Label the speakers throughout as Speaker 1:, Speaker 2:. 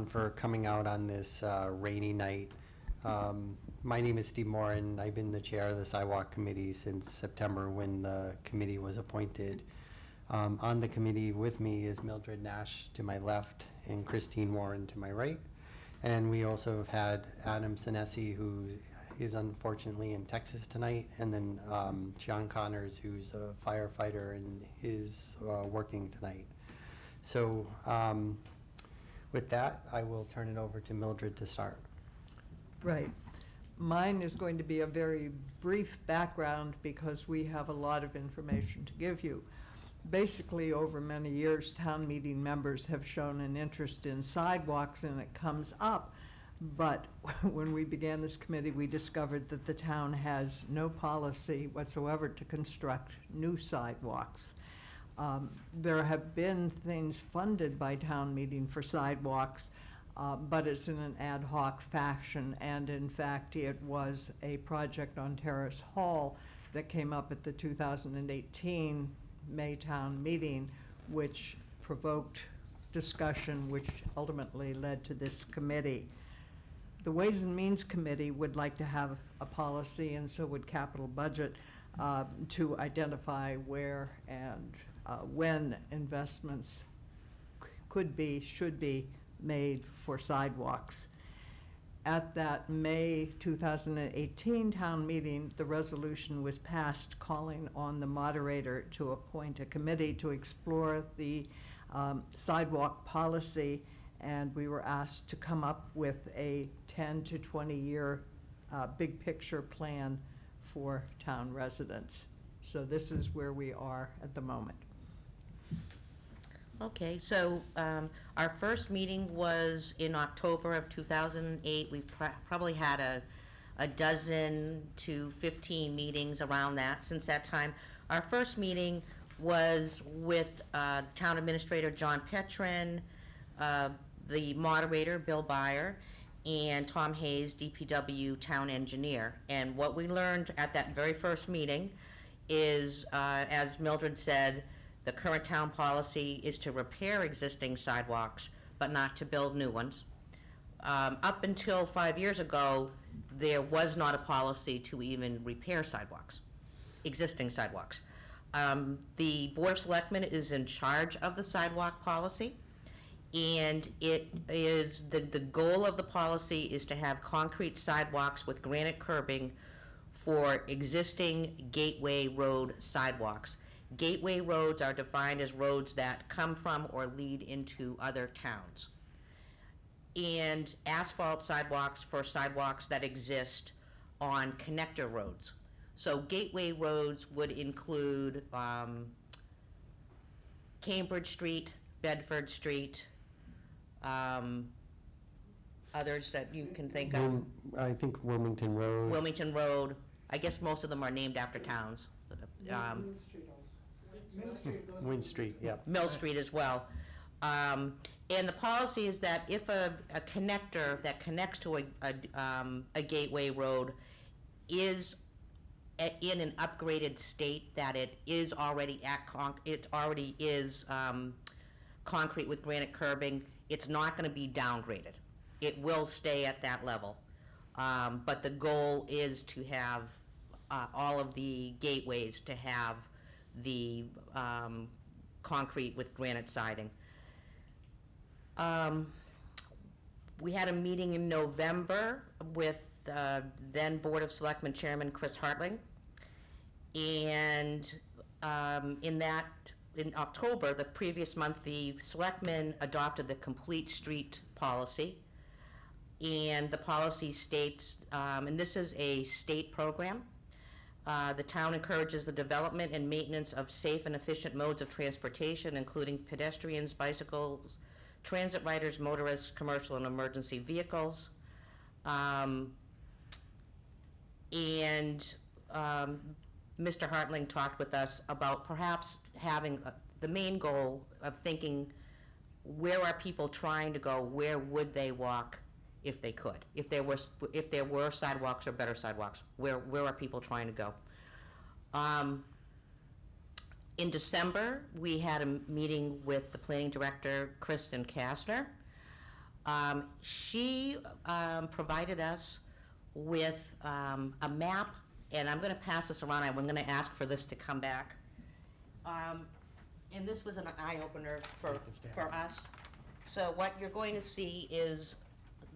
Speaker 1: everyone for coming out on this rainy night. My name is Steve Morin. I've been the chair of the Sidewalk Committee since September when the committee was appointed. On the committee with me is Mildred Nash to my left and Christine Warren to my right. And we also have had Adam Sinesi, who is unfortunately in Texas tonight, and then Sean Connors, who's a firefighter and is working tonight. So with that, I will turn it over to Mildred to start.
Speaker 2: Right. Mine is going to be a very brief background because we have a lot of information to give you. Basically, over many years, town meeting members have shown an interest in sidewalks, and it comes up. But when we began this committee, we discovered that the town has no policy whatsoever to construct new sidewalks. There have been things funded by town meeting for sidewalks, but it's in an ad hoc fashion, and in fact, it was a project on Terrace Hall that came up at the 2018 Maytown meeting, which provoked discussion, which ultimately led to this committee. The Ways and Means Committee would like to have a policy, and so would Capital Budget, to identify where and when investments could be, should be made for sidewalks. At that May 2018 town meeting, the resolution was passed calling on the moderator to appoint a committee to explore the sidewalk policy, and we were asked to come up with a 10 to 20 year big picture plan for town residents. So this is where we are at the moment.
Speaker 3: Okay, so our first meeting was in October of 2008. We've probably had a dozen to 15 meetings around that since that time. Our first meeting was with Town Administrator John Petrin, the moderator Bill Byer, and Tom Hayes, DPW Town Engineer. And what we learned at that very first meeting is, as Mildred said, the current town policy is to repair existing sidewalks, but not to build new ones. Up until 5 years ago, there was not a policy to even repair sidewalks, existing sidewalks. The Board of Selectmen is in charge of the sidewalk policy, and it is, the goal of the policy is to have concrete sidewalks with granite curbing for existing gateway road sidewalks. Gateway roads are defined as roads that come from or lead into other towns. And asphalt sidewalks for sidewalks that exist on connector roads. So gateway roads would include Cambridge Street, Bedford Street, others that you can think of.
Speaker 1: I think Wilmington Road.
Speaker 3: Wilmington Road. I guess most of them are named after towns.
Speaker 1: Wynn Street, yeah.
Speaker 3: Mill Street as well. And the policy is that if a connector that connects to a gateway road is in an upgraded state, that it is already concrete with granite curbing, it's not going to be downgraded. It will stay at that level. But the goal is to have all of the gateways to have the concrete with granite siding. We had a meeting in November with then Board of Selectmen Chairman Chris Hartling, and in October, the previous month, the Selectmen adopted the Complete Street Policy, and the policy states, and this is a state program, the town encourages the development and maintenance of safe and efficient modes of transportation, including pedestrians, bicycles, transit riders, motorists, commercial and emergency vehicles. Mr. Hartling talked with us about perhaps having the main goal of thinking, where are people trying to go? Where would they walk if they could? If there were sidewalks or better sidewalks, where are people trying to go? In December, we had a meeting with the planning director, Kristen Kasner. She provided us with a map, and I'm going to pass this around. I'm going to ask for this to come back. And this was an eye-opener for us. So what you're going to see is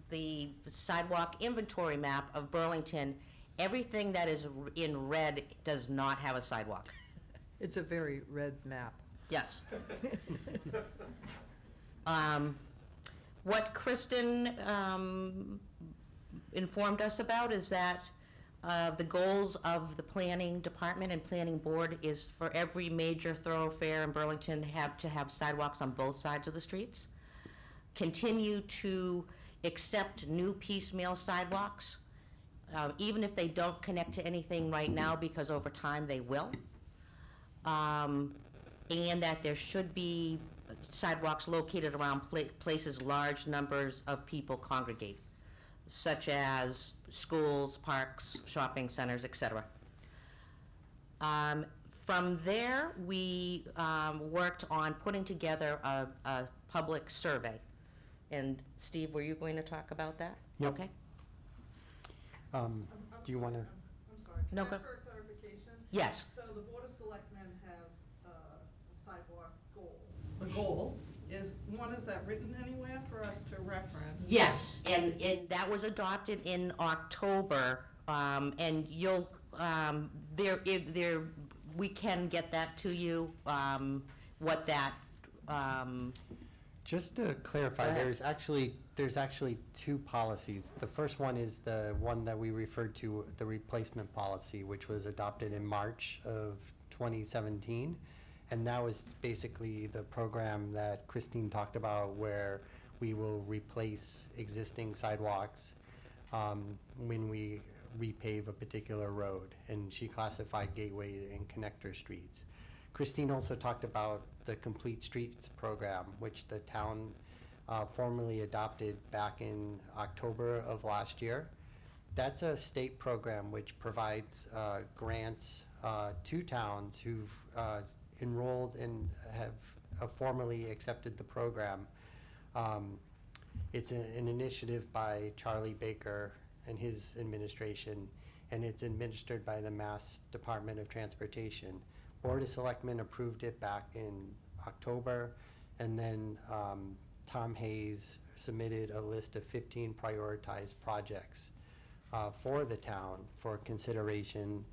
Speaker 3: the sidewalk inventory map of Burlington. Everything that is in red does not have a sidewalk.
Speaker 2: It's a very red map.
Speaker 3: Yes. What Kristen informed us about is that the goals of the planning department and planning board is for every major thoroughfare in Burlington to have sidewalks on both sides of the streets. Continue to accept new piecemeal sidewalks, even if they don't connect to anything right now, because over time they will. And that there should be sidewalks located around places large numbers of people congregate, such as schools, parks, shopping centers, etc. From there, we worked on putting together a public survey. And Steve, were you going to talk about that?
Speaker 1: Yep.
Speaker 3: Okay.
Speaker 1: Do you want to?
Speaker 4: I'm sorry.
Speaker 3: No,
Speaker 4: Can I
Speaker 3: go-
Speaker 4: ask for a clarification?
Speaker 3: Yes.
Speaker 4: So the Board of Selectmen has a sidewalk goal. The goal is, is that written anywhere for us to reference?
Speaker 3: Yes, and that was adopted in October, and you'll, we can get that to you, what that,
Speaker 1: Just to clarify,
Speaker 3: Go ahead.
Speaker 1: there's actually two policies. The first one is the one that we referred to, the replacement policy, which was adopted in March of 2017. And that was basically the program that Christine talked about, where we will replace existing sidewalks when we repave a particular road. And she classified gateway and connector streets. Christine also talked about the Complete Streets program, which the town formally adopted back in October of last year. That's a state program which provides grants to towns who've enrolled and have formally accepted the program. It's an initiative by Charlie Baker and his administration, and it's administered by the Mass Department of Transportation. Board of Selectmen approved it back in October, and then Tom Hayes submitted a list of 15 prioritized projects for the town for consideration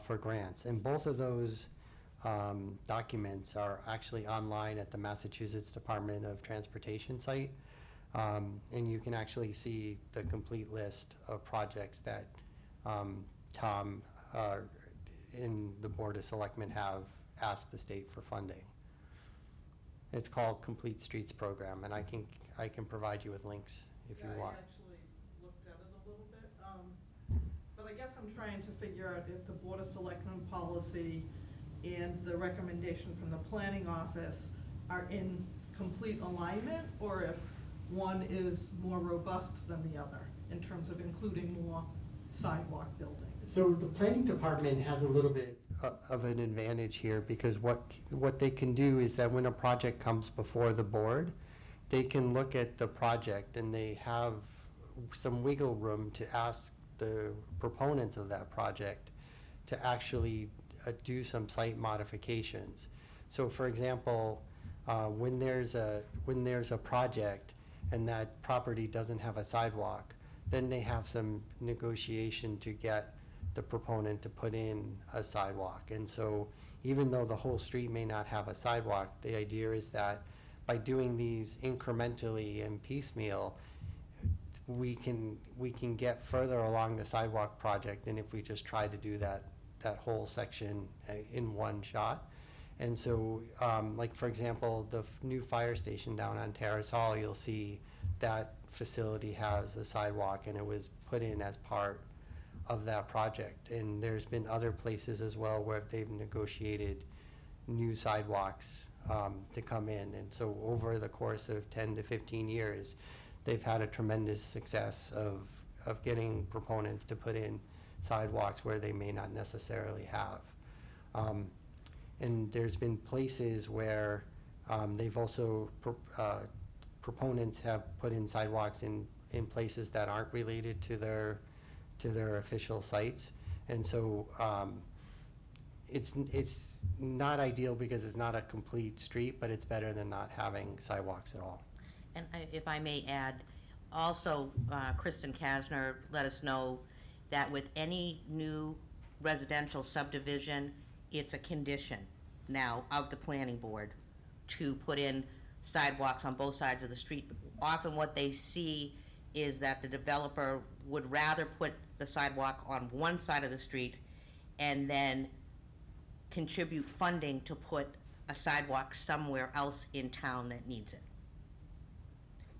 Speaker 1: for grants. And both of those documents are actually online at the Massachusetts Department of Transportation site. And you can actually see the complete list of projects that Tom in the Board of Selectmen have asked the state for funding. It's called Complete Streets Program, and I can provide you with links if you want.
Speaker 4: I actually looked at it a little bit. But I guess I'm trying to figure out if the Board of Selectmen policy and the recommendation from the planning office are in complete alignment, or if one is more robust than the other in terms of including more sidewalk building.
Speaker 1: So the planning department has a little bit of an advantage here, because what they can do is that when a project comes before the board, they can look at the project and they have some wiggle room to ask the proponents of that project to actually do some site modifications. So for example, when there's a project and that property doesn't have a sidewalk, then they have some negotiation to get the proponent to put in a sidewalk. And so even though the whole street may not have a sidewalk, the idea is that by doing these incrementally and piecemeal, we can get further along the sidewalk project than if we just try to do that whole section in one shot. And so, like for example, the new fire station down on Terrace Hall, you'll see that facility has a sidewalk, and it was put in as part of that project. And there's been other places as well where they've negotiated new sidewalks to come in. And so over the course of 10 to 15 years, they've had a tremendous success of getting proponents to put in sidewalks where they may not necessarily have. And there's been places where they've also proponents have put in sidewalks in places that aren't related to their official sites. And so it's not ideal because it's not a complete street, but it's better than not having sidewalks at all.
Speaker 3: And if I may add, also, Kristen Kasner let us know that with any new residential subdivision, it's a condition now of the planning board to put in sidewalks on both sides of the street. Often what they see is that the developer would rather put the sidewalk on one side of the street and then contribute funding to put a sidewalk somewhere else in town that needs it.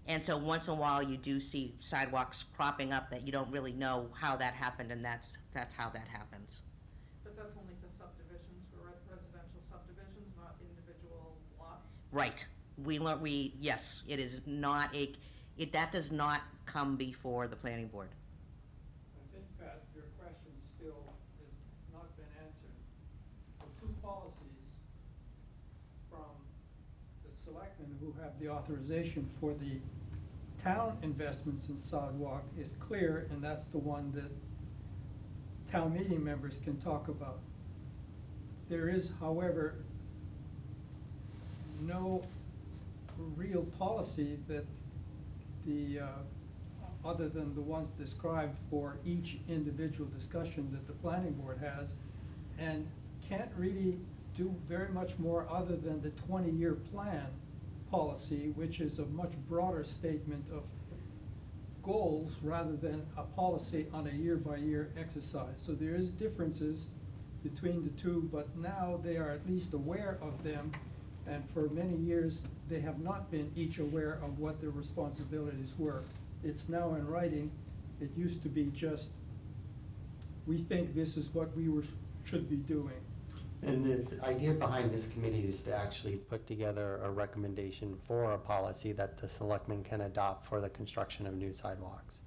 Speaker 3: And so once in a while, you do see sidewalks cropping up that you don't really know how that happened, and that's how that happens.
Speaker 4: But that's only for subdivisions, for residential subdivisions, not individual lots?
Speaker 3: Right. Yes, it is not that does not come before the planning board.
Speaker 5: I think, Pat, your question still has not been answered. The two policies from the selectmen who have the authorization for the town investments in sidewalk is clear, and that's the one that town meeting members can talk about. There is, however, no real policy that other than the ones described for each individual discussion that the planning board has, and can't really do very much more other than the 20-year plan policy, which is a much broader statement of goals rather than a policy on a year-by-year exercise. So there is differences between the two, but now they are at least aware of them, and for many years, they have not been each aware of what their responsibilities were. It's now in writing. It used to be just, we think this is what we should be doing.
Speaker 1: And the idea behind this committee is to actually put together a recommendation for a policy that the selectmen can adopt for the construction of new sidewalks.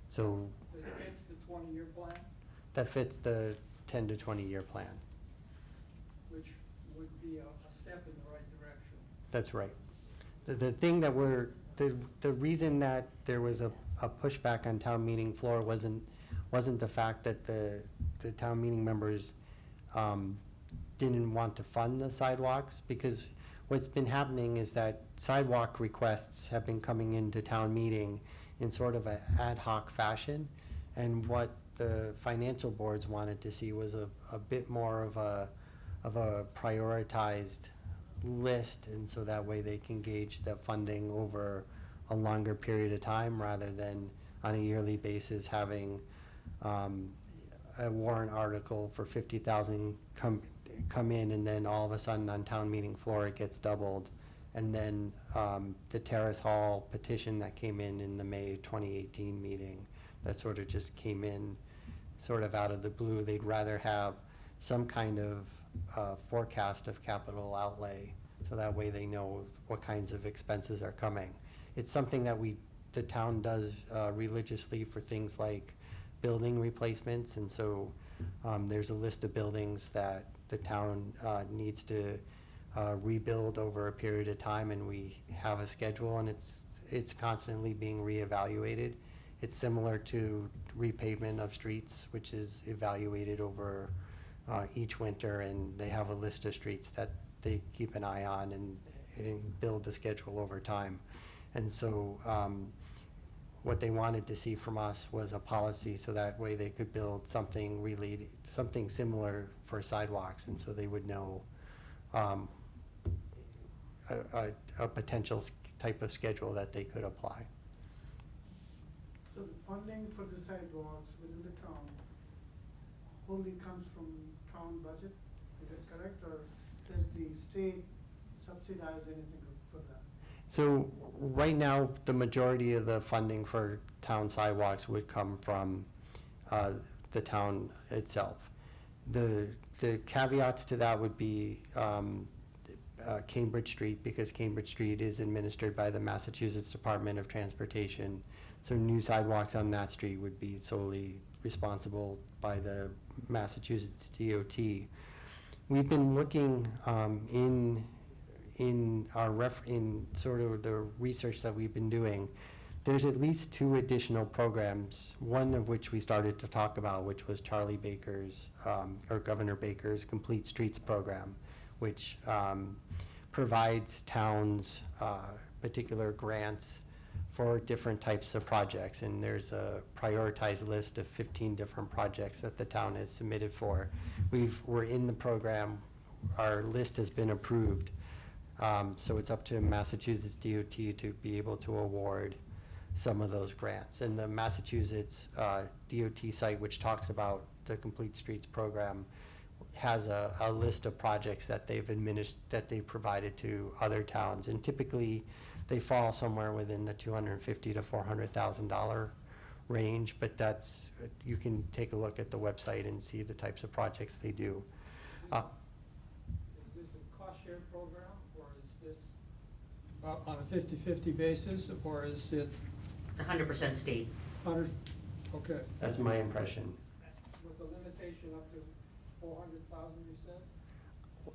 Speaker 1: So
Speaker 5: It fits the 20-year plan,
Speaker 1: that fits the 10 to 20-year plan.
Speaker 5: which would be a step in the right direction.
Speaker 1: That's right. The thing that the reason that there was a pushback on town meeting floor wasn't the fact that the town meeting members didn't want to fund the sidewalks, because what's been happening is that sidewalk requests have been coming into town meeting in sort of an ad hoc fashion, and what the financial boards wanted to see was a bit more of a prioritized list, and so that way they can gauge the funding over a longer period of time rather than on a yearly basis having a warrant article for 50,000 come in, and then all of a sudden on town meeting floor it gets doubled, and then the Terrace Hall petition that came in the May 2018 meeting that sort of just came in sort of out of the blue. They'd rather have some kind of forecast of capital outlay, so that way they know what kinds of expenses are coming. It's something that the town does religiously for things like building replacements, and so there's a list of buildings that the town needs to rebuild over a period of time, and we have a schedule, and it's constantly being reevaluated. It's similar to repavement of streets, which is evaluated over each winter, and they have a list of streets that they keep an eye on and build the schedule over time. And so what they wanted to see from us was a policy, so that way they could build something related, something similar for sidewalks, and so they would know a potential type of schedule that they could apply.
Speaker 6: So the funding for the sidewalks within the town wholly comes from town budget, is that correct? Or does the state subsidize anything for that?
Speaker 1: So right now, the majority of the funding for town sidewalks would come from the town itself. The caveats to that would be Cambridge Street, because Cambridge Street is administered by the Massachusetts Department of Transportation. So new sidewalks on that street would be solely responsible by the Massachusetts DOT. We've been looking in in sort of the research that we've been doing, there's at least 2 additional programs, one of which we started to talk about, which was Charlie Baker's, or Governor Baker's Complete Streets program, which provides towns particular grants for different types of projects. And there's a prioritized list of 15 different projects that the town has submitted for. We're in the program. Our list has been approved. So it's up to Massachusetts DOT to be able to award some of those grants. And the Massachusetts DOT site, which talks about the Complete Streets program, has a list of projects that they've provided to other towns. And typically, they fall somewhere within the $250,000 to $400,000 range. But that's, you can take a look at the website and see the types of projects they do.
Speaker 5: Is this a cost-share program, or is this on a 50-50 basis, or is it
Speaker 3: It's 100% state.
Speaker 5: 100, okay,
Speaker 1: That's my impression.
Speaker 5: with the limitation up to 400,000, you said?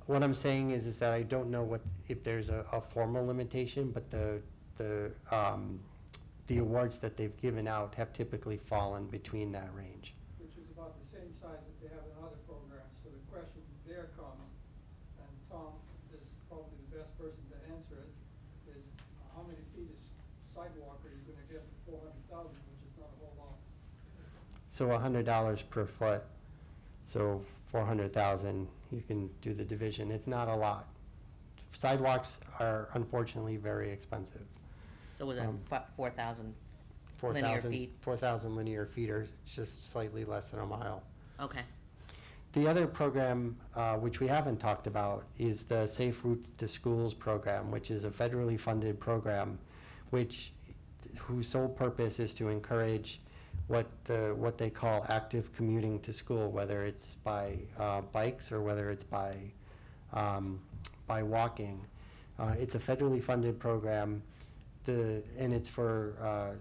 Speaker 1: What I'm saying is that I don't know if there's a formal limitation, but the awards that they've given out have typically fallen between that range.
Speaker 5: Which is about the same size that they have in other programs. So the question there comes, and Tom is probably the best person to answer it, is how many feet of sidewalk are you gonna get for 400,000, which is not a whole lot.
Speaker 1: So $100 per foot, so 400,000, you can do the division. It's not a lot. Sidewalks are unfortunately very expensive.
Speaker 3: So was it 4,000?
Speaker 1: 4,000
Speaker 3: feet.
Speaker 1: 4,000 linear feet, or just slightly less than a mile.
Speaker 3: Okay.
Speaker 1: The other program, which we haven't talked about, is the Safe Routes to Schools program, which is a federally funded program, whose sole purpose is to encourage what they call active commuting to school, whether it's by bikes or whether it's by walking. It's a federally funded program, and it's for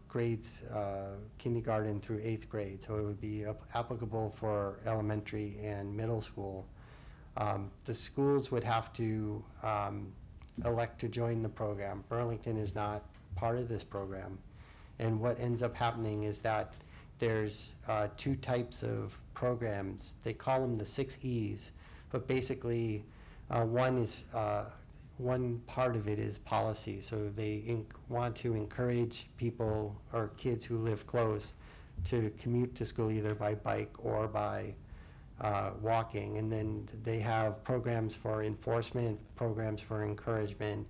Speaker 1: grades kindergarten through 8th grade, so it would be applicable for elementary and middle school. The schools would have to elect to join the program. Burlington is not part of this program. And what ends up happening is that there's 2 types of programs. They call them the 6 E's, but basically one part of it is policy. So they want to encourage people or kids who live close to commute to school either by bike or by walking. And then they have programs for enforcement, programs for encouragement,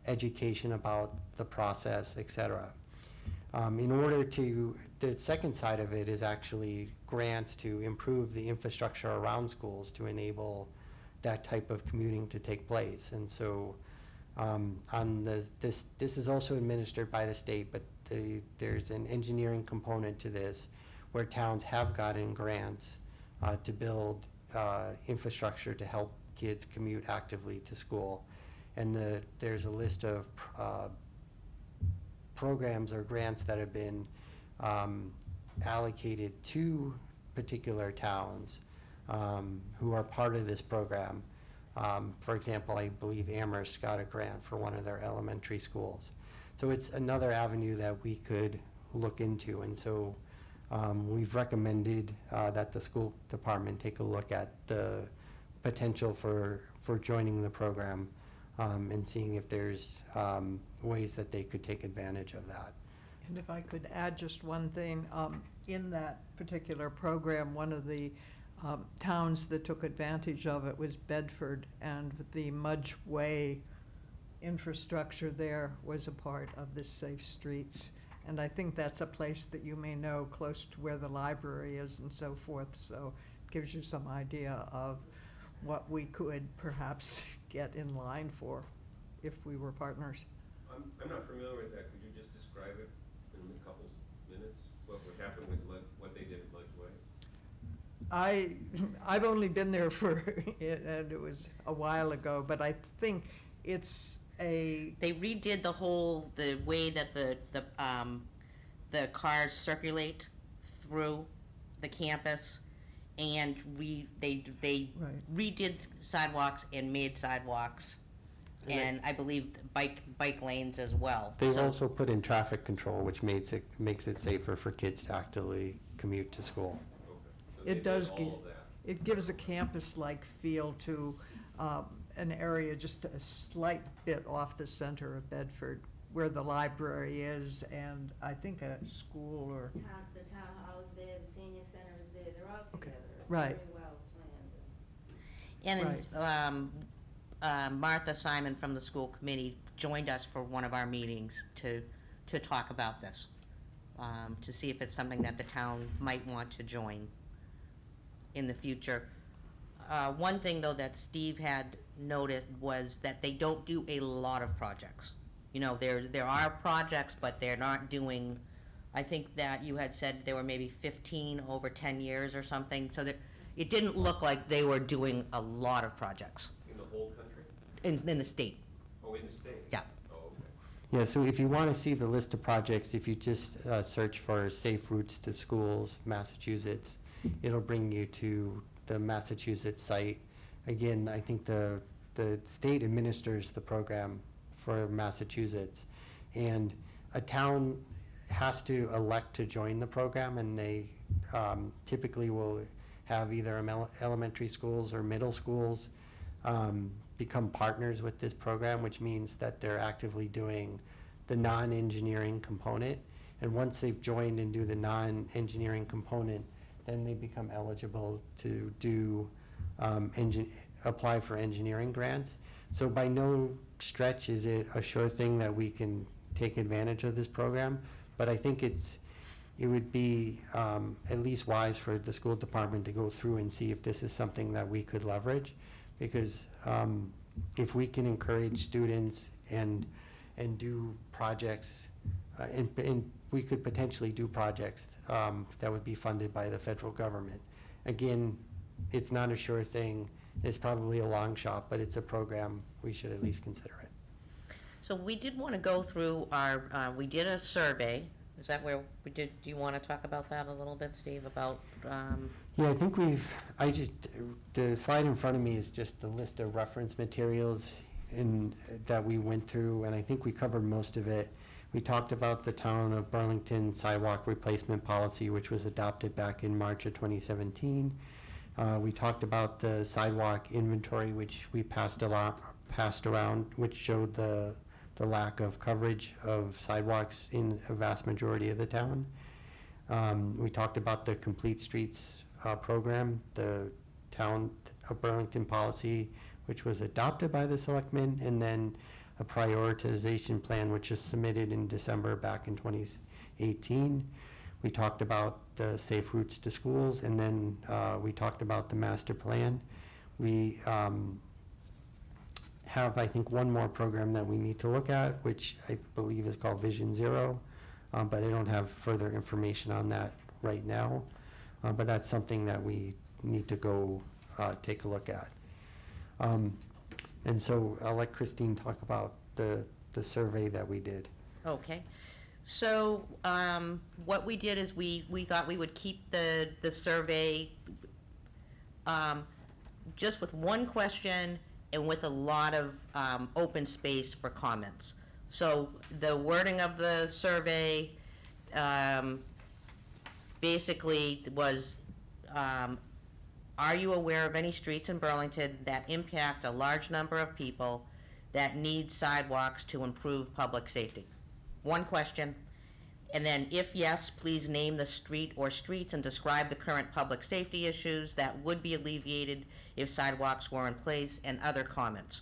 Speaker 1: education about the process, etc. The second side of it is actually grants to improve the infrastructure around schools to enable that type of commuting to take place. And so this is also administered by the state, but there's an engineering component to this where towns have gotten grants to build infrastructure to help kids commute actively to school. And there's a list of programs or grants that have been allocated to particular towns who are part of this program. For example, I believe Amherst got a grant for one of their elementary schools. So it's another avenue that we could look into. And so we've recommended that the school department take a look at the potential for joining the program and seeing if there's ways that they could take advantage of that.
Speaker 2: And if I could add just one thing, in that particular program, one of the towns that took advantage of it was Bedford, and the Mudge Way infrastructure there was a part of the Safe Streets. And I think that's a place that you may know, close to where the library is and so forth, so it gives you some idea of what we could perhaps get in line for if we were partners.
Speaker 7: I'm not familiar with that. Could you just describe it in a couple minutes? What would happen with what they did at Mudge Way?
Speaker 2: I've only been there for, and it was a while ago, but I think it's
Speaker 3: They redid the way that the cars circulate through the campus, and they
Speaker 2: Right.
Speaker 3: redid sidewalks and made sidewalks and I believe bike lanes as well.
Speaker 1: They've
Speaker 3: So-
Speaker 1: also put in traffic control, which makes it safer for kids to actively commute to school.
Speaker 7: Okay. So they
Speaker 2: It
Speaker 7: did
Speaker 2: does,
Speaker 7: all of that.
Speaker 2: it gives a campus-like feel to an area just a slight bit off the center of Bedford, where the library is, and I think a school or,
Speaker 8: The town hall is there, the senior center is there, they're all
Speaker 2: Okay,
Speaker 8: together. It's
Speaker 2: right.
Speaker 8: very well planned.
Speaker 3: And Martha Simon from the school committee joined us for one of our meetings to talk about this, to see if it's something that the town might want to join in the future. One thing, though, that Steve had noted was that they don't do a lot of projects. You know, there are projects, but they're not doing, I think that you had said there were maybe 15 over 10 years or something, so that, it didn't look like they were doing a lot of projects
Speaker 7: In the whole country?
Speaker 3: in the state.
Speaker 7: Oh, in the state?
Speaker 3: Yeah.
Speaker 7: Oh, okay.
Speaker 1: Yeah, so if you want to see the list of projects, if you just search for Safe Routes to Schools, Massachusetts, it'll bring you to the Massachusetts site. Again, I think the state administers the program for Massachusetts, and a town has to elect to join the program, and they typically will have either elementary schools or middle schools become partners with this program, which means that they're actively doing the non-engineering component. And once they've joined and do the non-engineering component, then they become eligible to do apply for engineering grants. So by no stretch is it a sure thing that we can take advantage of this program, but I think it would be at least wise for the school department to go through and see if this is something that we could leverage, because if we can encourage students and do projects, and we could potentially do projects that would be funded by the federal government. Again, it's not a sure thing. It's probably a long shot, but it's a program. We should at least consider it.
Speaker 3: So we did want to go through our, we did a survey. Is that where we did, do you want to talk about that a little bit, Steve, about?
Speaker 1: Yeah, I think the slide in front of me is just the list of reference materials that we went through, and I think we covered most of it. We talked about the town of Burlington sidewalk replacement policy, which was adopted back in March of 2017. We talked about the sidewalk inventory, which we passed around, which showed the lack of coverage of sidewalks in a vast majority of the town. We talked about the Complete Streets program, the town of Burlington policy, which was adopted by the selectmen, and then a prioritization plan, which was submitted in December back in 2018. We talked about the Safe Routes to Schools, and then we talked about the master plan. We have, I think, one more program that we need to look at, which I believe is called Vision Zero, but I don't have further information on that right now. But that's something that we need to go take a look at. And so I'll let Christine talk about the survey that we did.
Speaker 3: Okay. So what we did is we thought we would keep the survey just with one question and with a lot of open space for comments. So the wording of the survey basically was, are you aware of any streets in Burlington that impact a large number of people that need sidewalks to improve public safety? One question. And then, if yes, please name the street or streets and describe the current public safety issues that would be alleviated if sidewalks were in place, and other comments.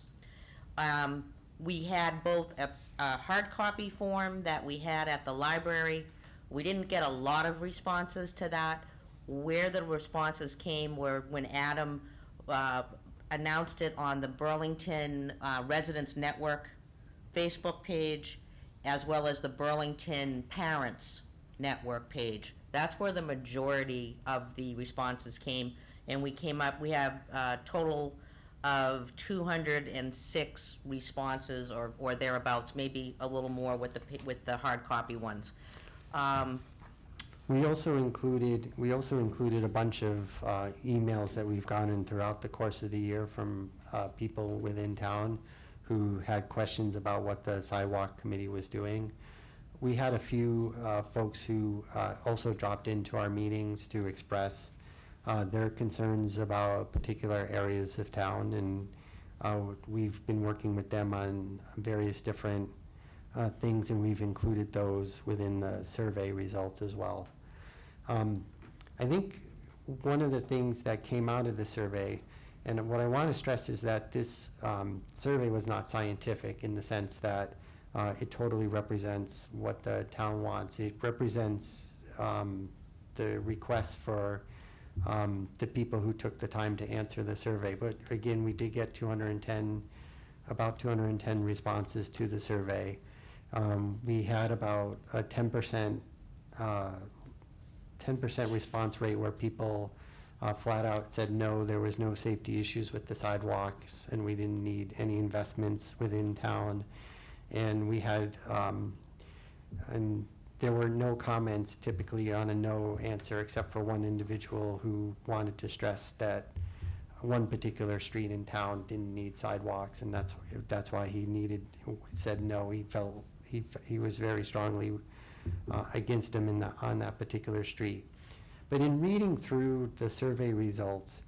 Speaker 3: We had both a hard copy form that we had at the library. We didn't get a lot of responses to that. Where the responses came were when Adam announced it on the Burlington Residents Network Facebook page, as well as the Burlington Parents Network page. That's where the majority of the responses came, and we have a total of 206 responses or thereabouts, maybe a little more with the hard copy ones.
Speaker 1: We also included a bunch of emails that we've gotten throughout the course of the year from people within town who had questions about what the sidewalk committee was doing. We had a few folks who also dropped into our meetings to express their concerns about particular areas of town, and we've been working with them on various different things, and we've included those within the survey results as well. I think one of the things that came out of the survey, and what I want to stress is that this survey was not scientific in the sense that it totally represents what the town wants. It represents the requests for the people who took the time to answer the survey. But again, we did get about 210 responses to the survey. We had about a 10% response rate where people flat out said no, there was no safety issues with the sidewalks, and we didn't need any investments within town. And we had, and there were no comments typically on a no answer, except for one individual who wanted to stress that one particular street in town didn't need sidewalks, and that's why he said no. He felt he was very strongly against him on that particular street. But in reading through the survey results,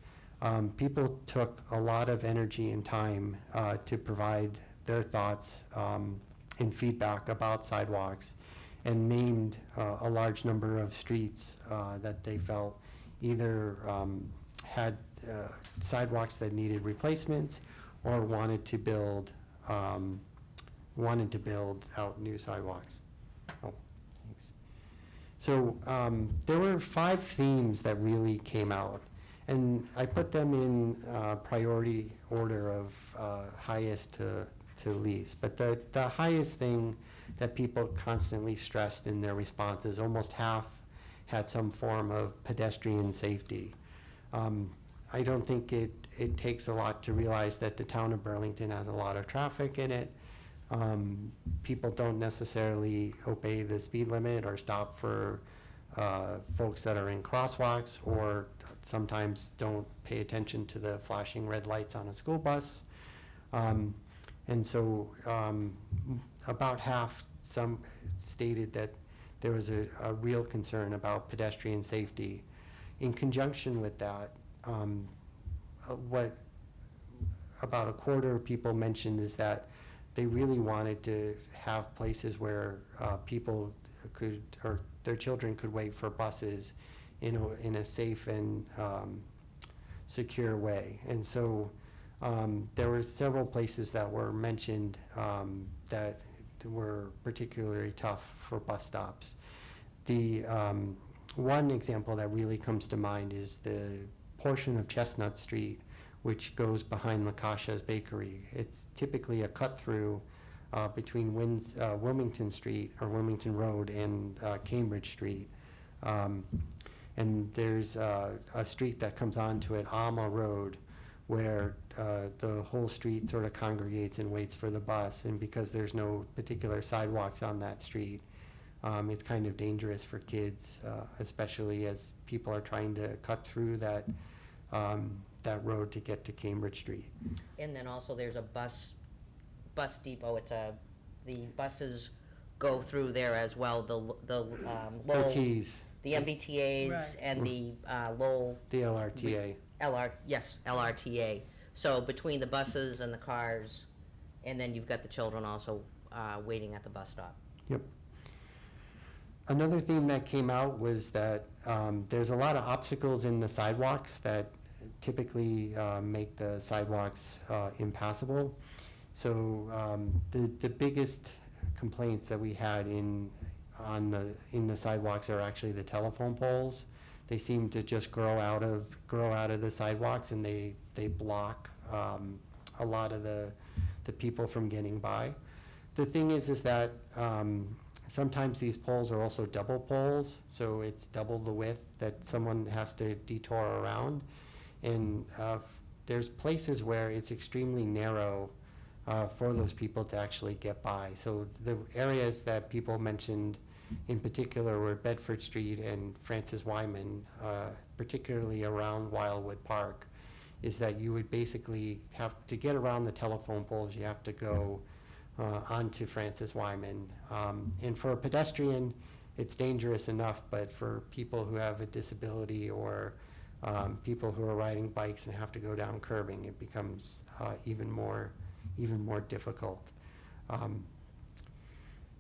Speaker 1: people took a lot of energy and time to provide their thoughts and feedback about sidewalks, and named a large number of streets that they felt either had sidewalks that needed replacements or wanted to build out new sidewalks. Oh, thanks. So there were 5 themes that really came out, and I put them in priority order of highest to least. But the highest thing that people constantly stressed in their responses, almost half had some form of pedestrian safety. I don't think it takes a lot to realize that the town of Burlington has a lot of traffic in it. People don't necessarily obey the speed limit or stop for folks that are in crosswalks, or sometimes don't pay attention to the flashing red lights on a school bus. And so about half some stated that there was a real concern about pedestrian safety. In conjunction with that, what about a quarter of people mentioned is that they really wanted to have places where people could, or their children could wait for buses in a safe and secure way. And so there were several places that were mentioned that were particularly tough for bus stops. The one example that really comes to mind is the portion of Chestnut Street which goes behind Lakasha's Bakery. It's typically a cut-through between Wilmington Street, or Wilmington Road, and Cambridge Street. And there's a street that comes onto it, Alma Road, where the whole street sort of congregates and waits for the bus. And because there's no particular sidewalks on that street, it's kind of dangerous for kids, especially as people are trying to cut through that road to get to Cambridge Street.
Speaker 3: And then also there's a bus depot. The buses go through there as well. The Lowell,
Speaker 1: T's.
Speaker 3: the MBTAs,
Speaker 2: Right.
Speaker 3: and the Lowell.
Speaker 1: The LRTA.
Speaker 3: LRTA. So between the buses and the cars, and then you've got the children also waiting at the bus stop.
Speaker 1: Yep. Another theme that came out was that there's a lot of obstacles in the sidewalks that typically make the sidewalks impassable. So the biggest complaints that we had in the sidewalks are actually the telephone poles. They seem to just grow out of the sidewalks, and they block a lot of the people from getting by. The thing is that sometimes these poles are also double poles, so it's double the width that someone has to detour around. And there's places where it's extremely narrow for those people to actually get by. So the areas that people mentioned in particular were Bedford Street and Francis Wyman, particularly around Wildwood Park. is that you would basically have to get around the telephone poles, you have to go onto Francis Wyman. And for a pedestrian, it's dangerous enough, but for people who have a disability or people who are riding bikes and have to go down curbing, it becomes even more difficult.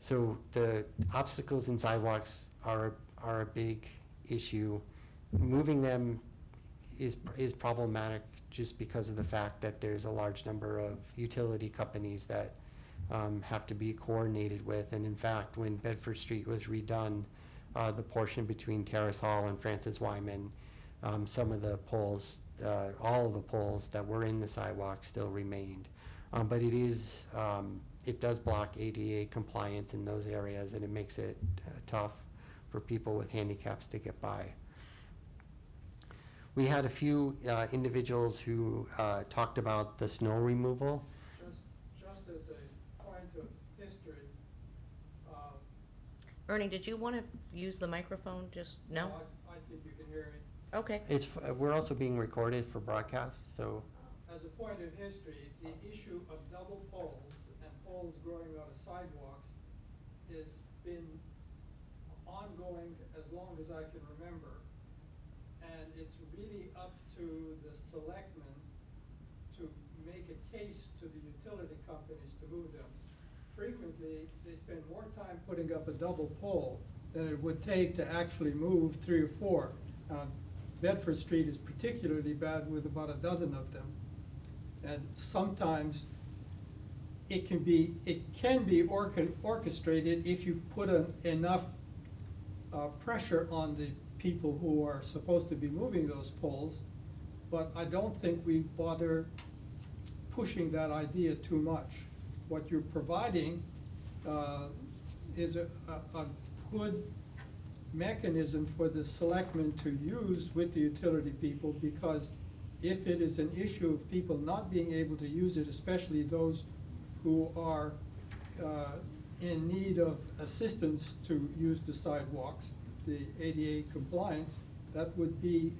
Speaker 1: So the obstacles in sidewalks are a big issue. Moving them is problematic just because of the fact that there's a large number of utility companies that have to be coordinated with. And in fact, when Bedford Street was redone, the portion between Terrace Hall and Francis Wyman, some of the poles, all of the poles that were in the sidewalk still remained. But it does block ADA compliance in those areas, and it makes it tough for people with handicaps to get by. We had a few individuals who talked about the snow removal.
Speaker 5: Just as a point of history.
Speaker 3: Ernie, did you want to use the microphone? Just, no?
Speaker 5: I think you can hear me.
Speaker 3: Okay.
Speaker 1: We're also being recorded for broadcast, so.
Speaker 5: As a point of history, the issue of double poles and poles growing out of sidewalks has been ongoing as long as I can remember. And it's really up to the selectmen to make a case to the utility companies to move them. Frequently, they spend more time putting up a double pole than it would take to actually move 3 or 4. Bedford Street is particularly bad with about a dozen of them. And sometimes it can be orchestrated if you put enough pressure on the people who are supposed to be moving those poles, but I don't think we bother pushing that idea too much. What you're providing is a good mechanism for the selectmen to use with the utility people, because if it is an issue of people not being able to use it, especially those who are in need of assistance to use the sidewalks, the ADA compliance, that would be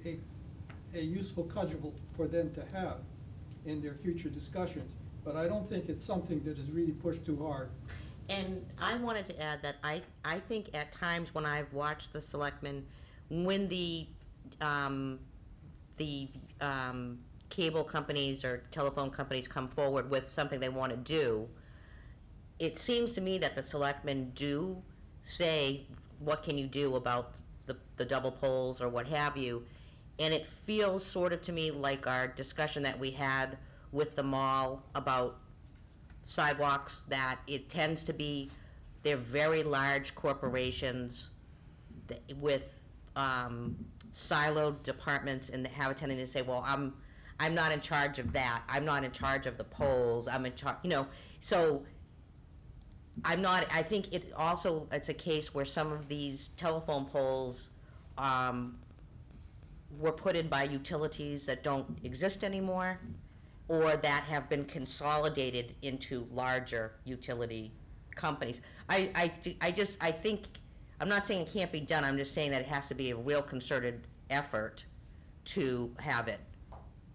Speaker 5: a useful cudgel for them to have in their future discussions. But I don't think it's something that is really pushed too hard.
Speaker 3: And I wanted to add that I think at times when I've watched the selectmen, when the cable companies or telephone companies come forward with something they want to do, it seems to me that the selectmen do say, what can you do about the double poles or what have you? And it feels sort of to me like our discussion that we had with the mall about sidewalks, that it tends to be, they're very large corporations with siloed departments, and they have a tendency to say, well, I'm not in charge of that. I'm not in charge of the poles. I'm in charge, so I think it's a case where some of these telephone poles were put in by utilities that don't exist anymore, or that have been consolidated into larger utility companies. I think, I'm not saying it can't be done, I'm just saying that it has to be a real concerted effort to have it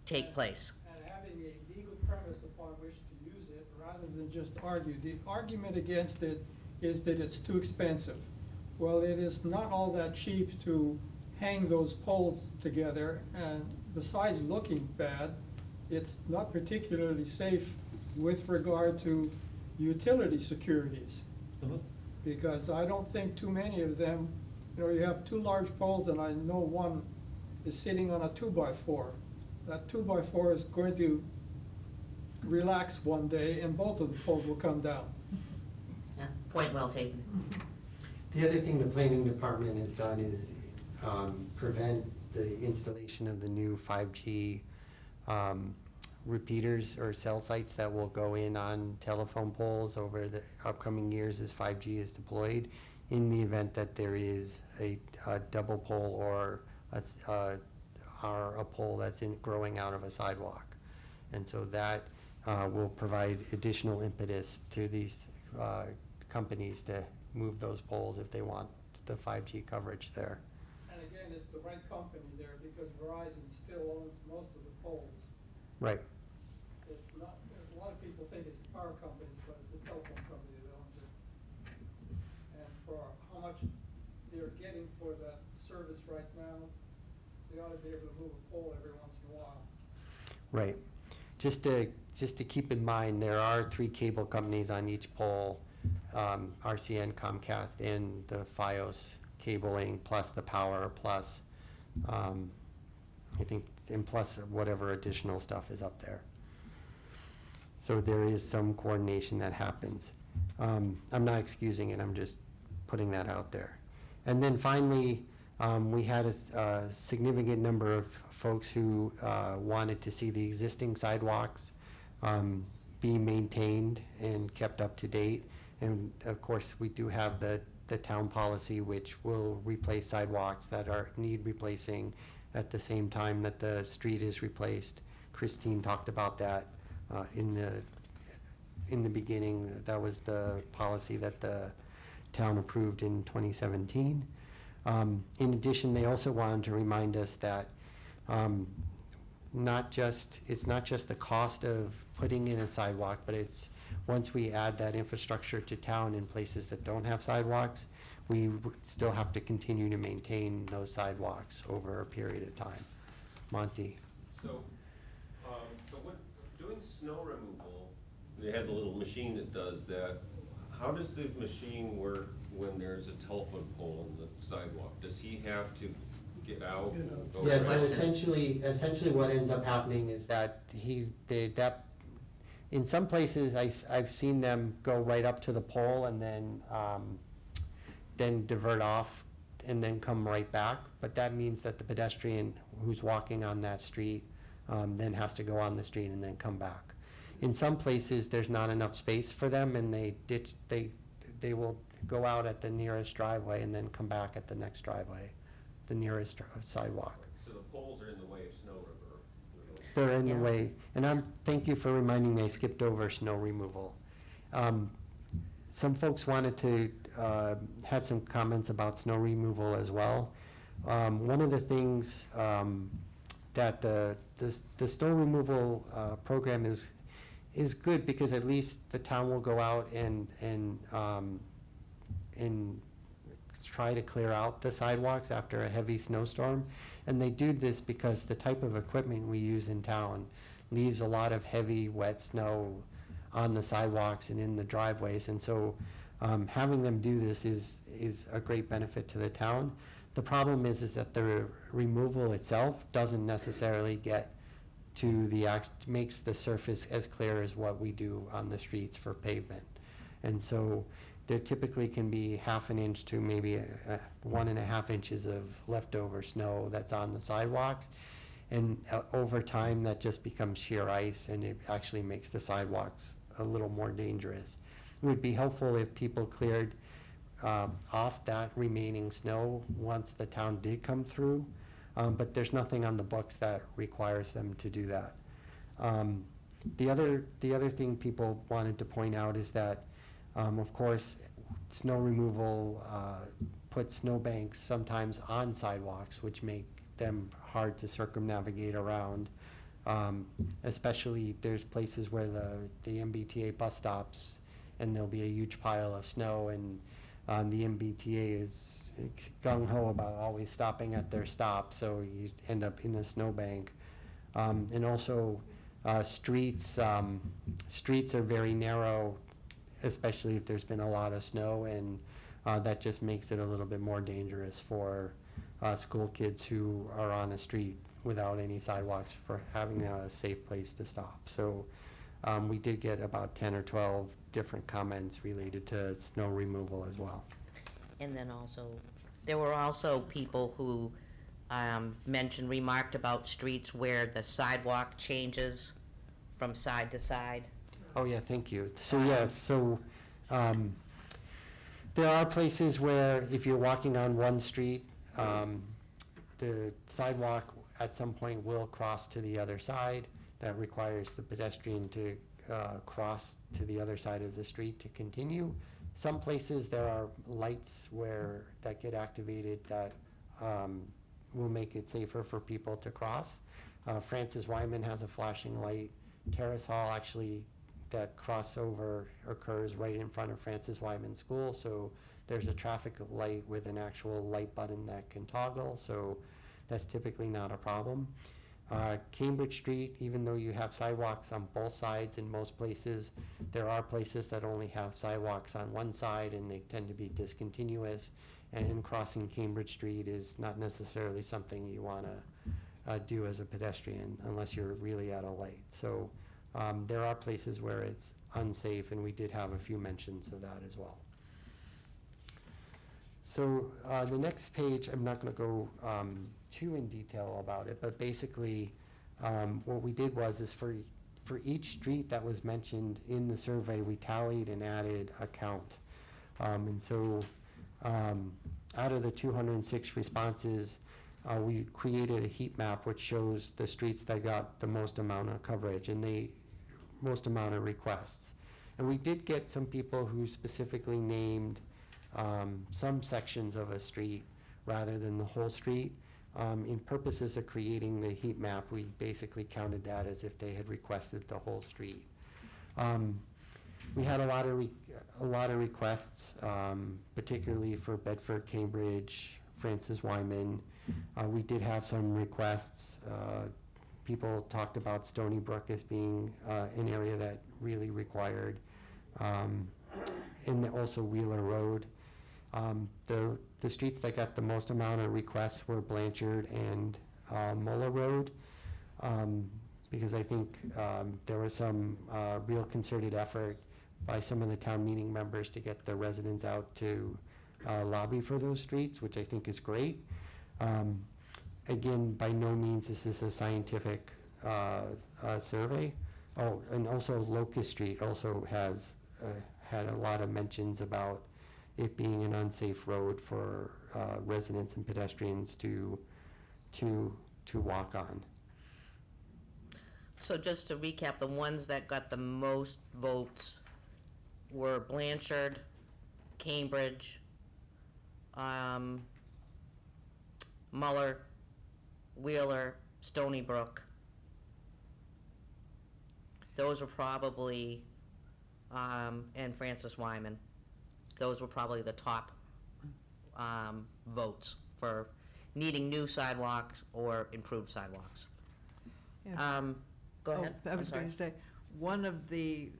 Speaker 3: take place.
Speaker 5: And having a legal premise upon which to use it, rather than just argue. The argument against it is that it's too expensive. Well, it is not all that cheap to hang those poles together, and besides looking bad, it's not particularly safe with regard to utility securities.
Speaker 1: Mm-hmm.
Speaker 5: Because I don't think too many of them, you have 2 large poles, and I know one is sitting on a 2x4. That 2x4 is going to relax one day, and both of the poles will come down.
Speaker 3: Yeah, point well taken.
Speaker 1: The other thing the planning department has done is prevent the installation of the new 5G repeaters or cell sites that will go in on telephone poles over the upcoming years as 5G is deployed, in the event that there is a double pole or a pole that's growing out of a sidewalk. And so that will provide additional impetus to these companies to move those poles if they want the 5G coverage there.
Speaker 5: And again, it's the right company there, because Verizon still owns most of the poles.
Speaker 1: Right.
Speaker 5: It's not, a lot of people think it's the power companies, but it's the telephone company that owns it. And for how much they're getting for that service right now, they ought to be able to move a pole every once in a while.
Speaker 1: Right. Just to keep in mind, there are 3 cable companies on each pole, RCN, Comcast, and the FiOS cabling, plus the power, plus, I think, and plus whatever additional stuff is up there. So there is some coordination that happens. I'm not excusing it, I'm just putting that out there. And then finally, we had a significant number of folks who wanted to see the existing sidewalks be maintained and kept up to date. And of course, we do have the town policy, which will replace sidewalks that need replacing at the same time that the street is replaced. Christine talked about that in the beginning. That was the policy that the town approved in 2017. In addition, they also wanted to remind us that it's not just the cost of putting in a sidewalk, but it's once we add that infrastructure to town in places that don't have sidewalks, we still have to continue to maintain those sidewalks over a period of time. Monty?
Speaker 7: So, when doing snow removal, they have the little machine that does that. How does the machine work when there's a telephone pole on the sidewalk? Does he have to get out and go?
Speaker 1: Yeah, so
Speaker 7: around?
Speaker 1: essentially what ends up happening is that in some places, I've seen them go right up to the pole and then divert off and then come right back. But that means that the pedestrian who's walking on that street then has to go on the street and then come back. In some places, there's not enough space for them, and they will go out at the nearest driveway and then come back at the next driveway, the nearest sidewalk.
Speaker 7: So the poles are in the way of snow removal.
Speaker 1: They're in the
Speaker 3: Yeah.
Speaker 1: way, and thank you for reminding me, I skipped over snow removal. Some folks wanted to, had some comments about snow removal as well. One of the things that the snow removal program is good, because at least the town will go out and try to clear out the sidewalks after a heavy snowstorm. And they do this because the type of equipment we use in town leaves a lot of heavy, wet snow on the sidewalks and in the driveways. And so having them do this is a great benefit to the town. The problem is that the removal itself doesn't necessarily get to makes the surface as clear as what we do on the streets for pavement. And so there typically can be 1/2 inch to maybe 1.5 inches of leftover snow that's on the sidewalks. And over time, that just becomes sheer ice, and it actually makes the sidewalks a little more dangerous. It would be helpful if people cleared off that remaining snow once the town did come through, but there's nothing on the books that requires them to do that. The other thing people wanted to point out is that, of course, snow removal puts snowbanks sometimes on sidewalks, which make them hard to circumnavigate around. Especially there's places where the MBTA bus stops, and there'll be a huge pile of snow, and the MBTA is gung-ho about always stopping at their stop, so you end up in a snowbank. And also, streets are very narrow, especially if there's been a lot of snow, and that just makes it a little bit more dangerous for school kids who are on a street without any sidewalks for having a safe place to stop. So we did get about 10 or 12 different comments related to snow removal as well.
Speaker 3: And then also, there were also people who remarked about streets where the sidewalk changes from side to side.
Speaker 1: Oh, yeah, thank you. So, yes, there are places where if you're walking on one street, the sidewalk at some point will cross to the other side. That requires the pedestrian to cross to the other side of the street to continue. Some places there are lights that get activated that will make it safer for people to cross. Francis Wyman has a flashing light. Terrace Hall, actually, that crossover occurs right in front of Francis Wyman School, so there's a traffic light with an actual light button that can toggle, so that's typically not a problem. Cambridge Street, even though you have sidewalks on both sides in most places, there are places that only have sidewalks on one side and they tend to be discontinuous. And crossing Cambridge Street is not necessarily something you want to do as a pedestrian unless you're really at a light. So there are places where it's unsafe, and we did have a few mentions of that as well. So the next page, I'm not going to go too in detail about it, but basically what we did is for each street that was mentioned in the survey, we tallied and added a count. And so out of the 206 responses, we created a heat map which shows the streets that got the most amount of coverage and the most amount of requests. And we did get some people who specifically named some sections of a street rather than the whole street. In purposes of creating the heat map, we basically counted that as if they had requested the whole street. We had a lot of requests, particularly for Bedford, Cambridge, Francis Wyman. We did have some requests. People talked about Stony Brook as being an area that really required, and also Wheeler Road. The streets that got the most amount of requests were Blanchard and Muller Road, because I think there was some real concerted effort by some of the town meeting members to get the residents out to lobby for those streets, which I think is great. Again, by no means is this a scientific survey. Oh, and also Locust Street also has had a lot of mentions about it being an unsafe road for residents and pedestrians to walk on.
Speaker 3: So just to recap, the ones that got the most votes were Blanchard, Cambridge, Muller, Wheeler, Stony Brook. Those were probably, and Francis Wyman. Those were probably the top votes for needing new sidewalks or improved sidewalks.
Speaker 2: Yeah.
Speaker 3: Go ahead.
Speaker 2: I was
Speaker 3: I'm
Speaker 2: going to
Speaker 3: sorry.
Speaker 2: say, one of the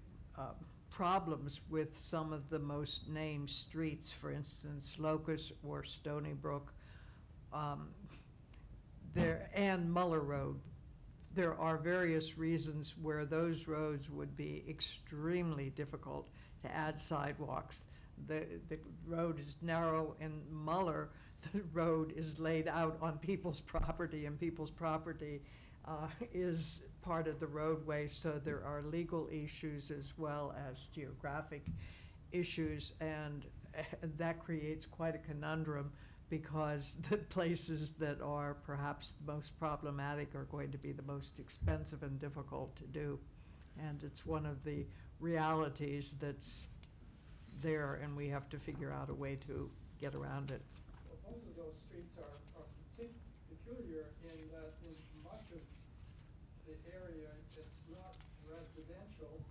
Speaker 2: problems with some of the most named streets, for instance, Locust or Stony Brook, and Muller Road, there are various reasons where those roads would be extremely difficult to add sidewalks. The road is narrow in Muller. The road is laid out on people's property, and people's property is part of the roadway, so there are legal issues as well as geographic issues, and that creates quite a conundrum, because the places that are perhaps the most problematic are going to be the most expensive and difficult to do. And it's one of the realities that's there, and we have to figure out a way to get around it.
Speaker 5: Well, both of those streets are peculiar in that in much of the area, it's not residential,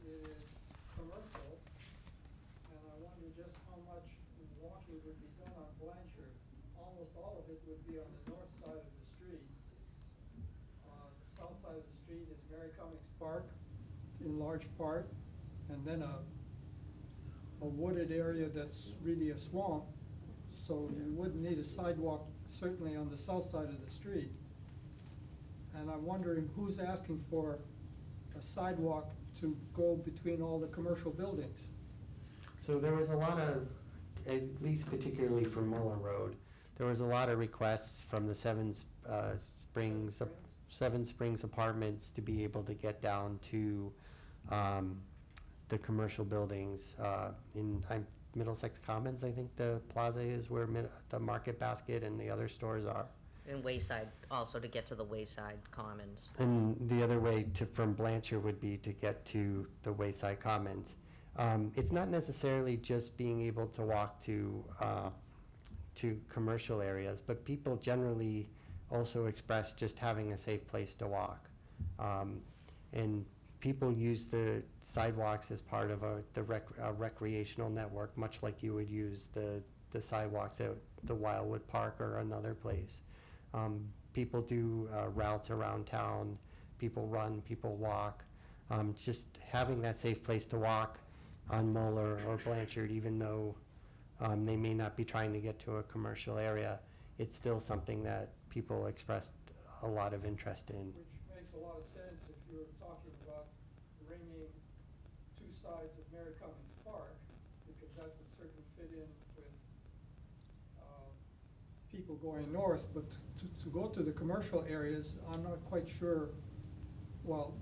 Speaker 5: it is commercial, and I wonder just how much walking would be done on Blanchard. Almost all of it would be on the north side of the street. The south side of the street is Mary Cummings Park, in large part, and then a wooded area that's really a swamp, so you wouldn't need a sidewalk certainly on the south side of the street. And I'm wondering who's asking for a sidewalk to go between all the commercial buildings?
Speaker 1: So there was a lot of, at least particularly for Muller Road, there was a lot of requests from the Seven Springs Apartments to be able to get down to the commercial buildings in Middlesex Commons. I think the plaza is where the Market Basket and the other stores are.
Speaker 3: And Wayside, also to get to the Wayside Commons.
Speaker 1: And the other way from Blanchard would be to get to the Wayside Commons. It's not necessarily just being able to walk to commercial areas, but people generally also expressed just having a safe place to walk. And people use the sidewalks as part of a recreational network, much like you would use the sidewalks at the Wildwood Park or another place. People do routes around town, people run, people walk. Just having that safe place to walk on Muller or Blanchard, even though they may not be trying to get to a commercial area, it's still something that people expressed a lot of interest in.
Speaker 5: Which makes a lot of sense if you're talking about ringing two sides of Mary Cummings Park, because that would certainly fit in with people going north. But to go to the commercial areas, I'm not quite sure, well,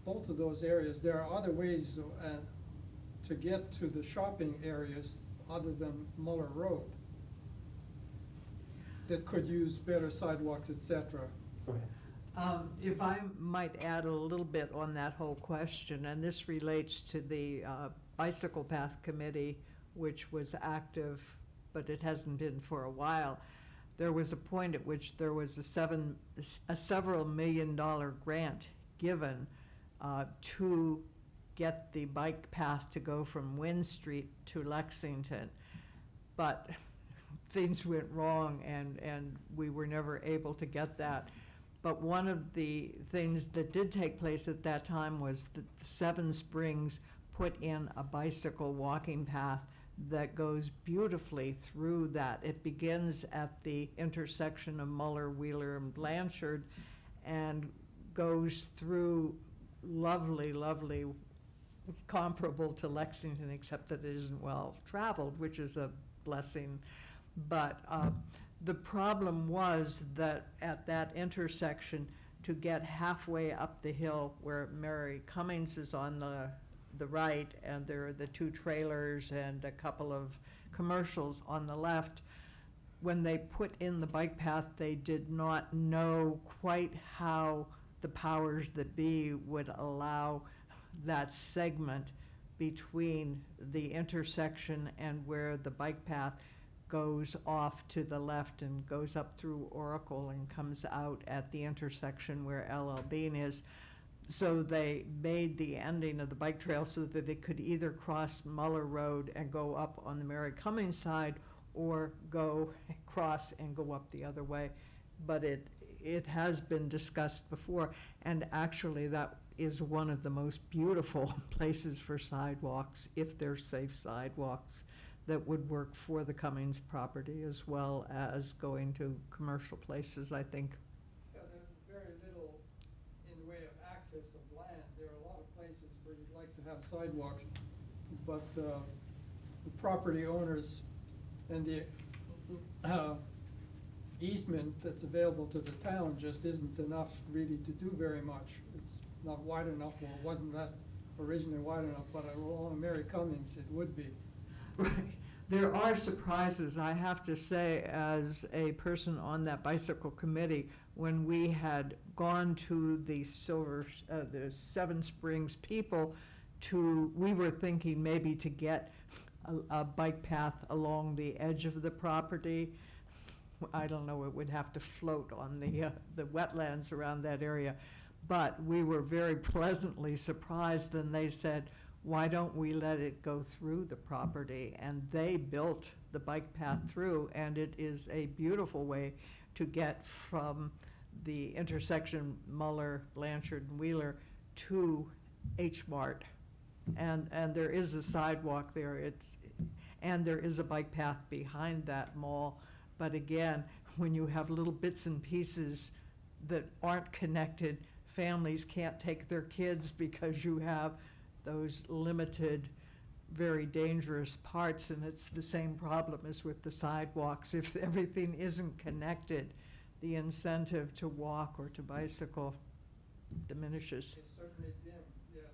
Speaker 5: both of those areas, there are other ways to get to the shopping areas other than Muller Road that could use better sidewalks, et cetera.
Speaker 1: Go ahead.
Speaker 2: If I might add a little bit on that whole question, and this relates to the Bicycle Path Committee, which was active, but it hasn't been for a while. There was a point at which there was a several $million grant given to get the bike path to go from Wynn Street to Lexington. But things went wrong, and we were never able to get that. But one of the things that did take place at that time was that the Seven Springs put in a bicycle walking path that goes beautifully through that. It begins at the intersection of Muller, Wheeler, and Blanchard, and goes through lovely, lovely, comparable to Lexington, except that it isn't well traveled, which is a blessing. But the problem was that at that intersection, to get halfway up the hill where Mary Cummings is on the right, and there are the two trailers and a couple of commercials on the left, when they put in the bike path, they did not know quite how the powers that be would allow that segment between the intersection and where the bike path goes off to the left and goes up through Oracle and comes out at the intersection where LL Bean is. So they made the ending of the bike trail so that it could either cross Muller Road and go up on the Mary Cummings side, or go cross and go up the other way. But it has been discussed before, and actually that is one of the most beautiful places for sidewalks, if they're safe sidewalks, that would work for the Cummings property as well as going to commercial places, I think.
Speaker 5: Yeah, there's very little in the way of access of land. There are a lot of places where you'd like to have sidewalks, but the property owners and the easement that's available to the town just isn't enough really to do very much. It's not wide enough, or it wasn't that originally wide enough, but along Mary Cummings it would be.
Speaker 2: Right. There are surprises, I have to say, as a person on that bicycle committee, when we had gone to the the Seven Springs people we were thinking maybe to get a bike path along the edge of the property. I don't know, it would have to float on the wetlands around that area. But we were very pleasantly surprised, and they said, why don't we let it go through the property? And they built the bike path through, and it is a beautiful way to get from the intersection Muller, Blanchard, and Wheeler to H Mart. And there is a sidewalk there, and there is a bike path behind that mall. But again, when you have little bits and pieces that aren't connected, families can't take their kids because you have those limited, very dangerous parts, and it's the same problem as with the sidewalks. If everything isn't connected, the incentive to walk or to bicycle diminishes.
Speaker 5: It's certainly dim, yes.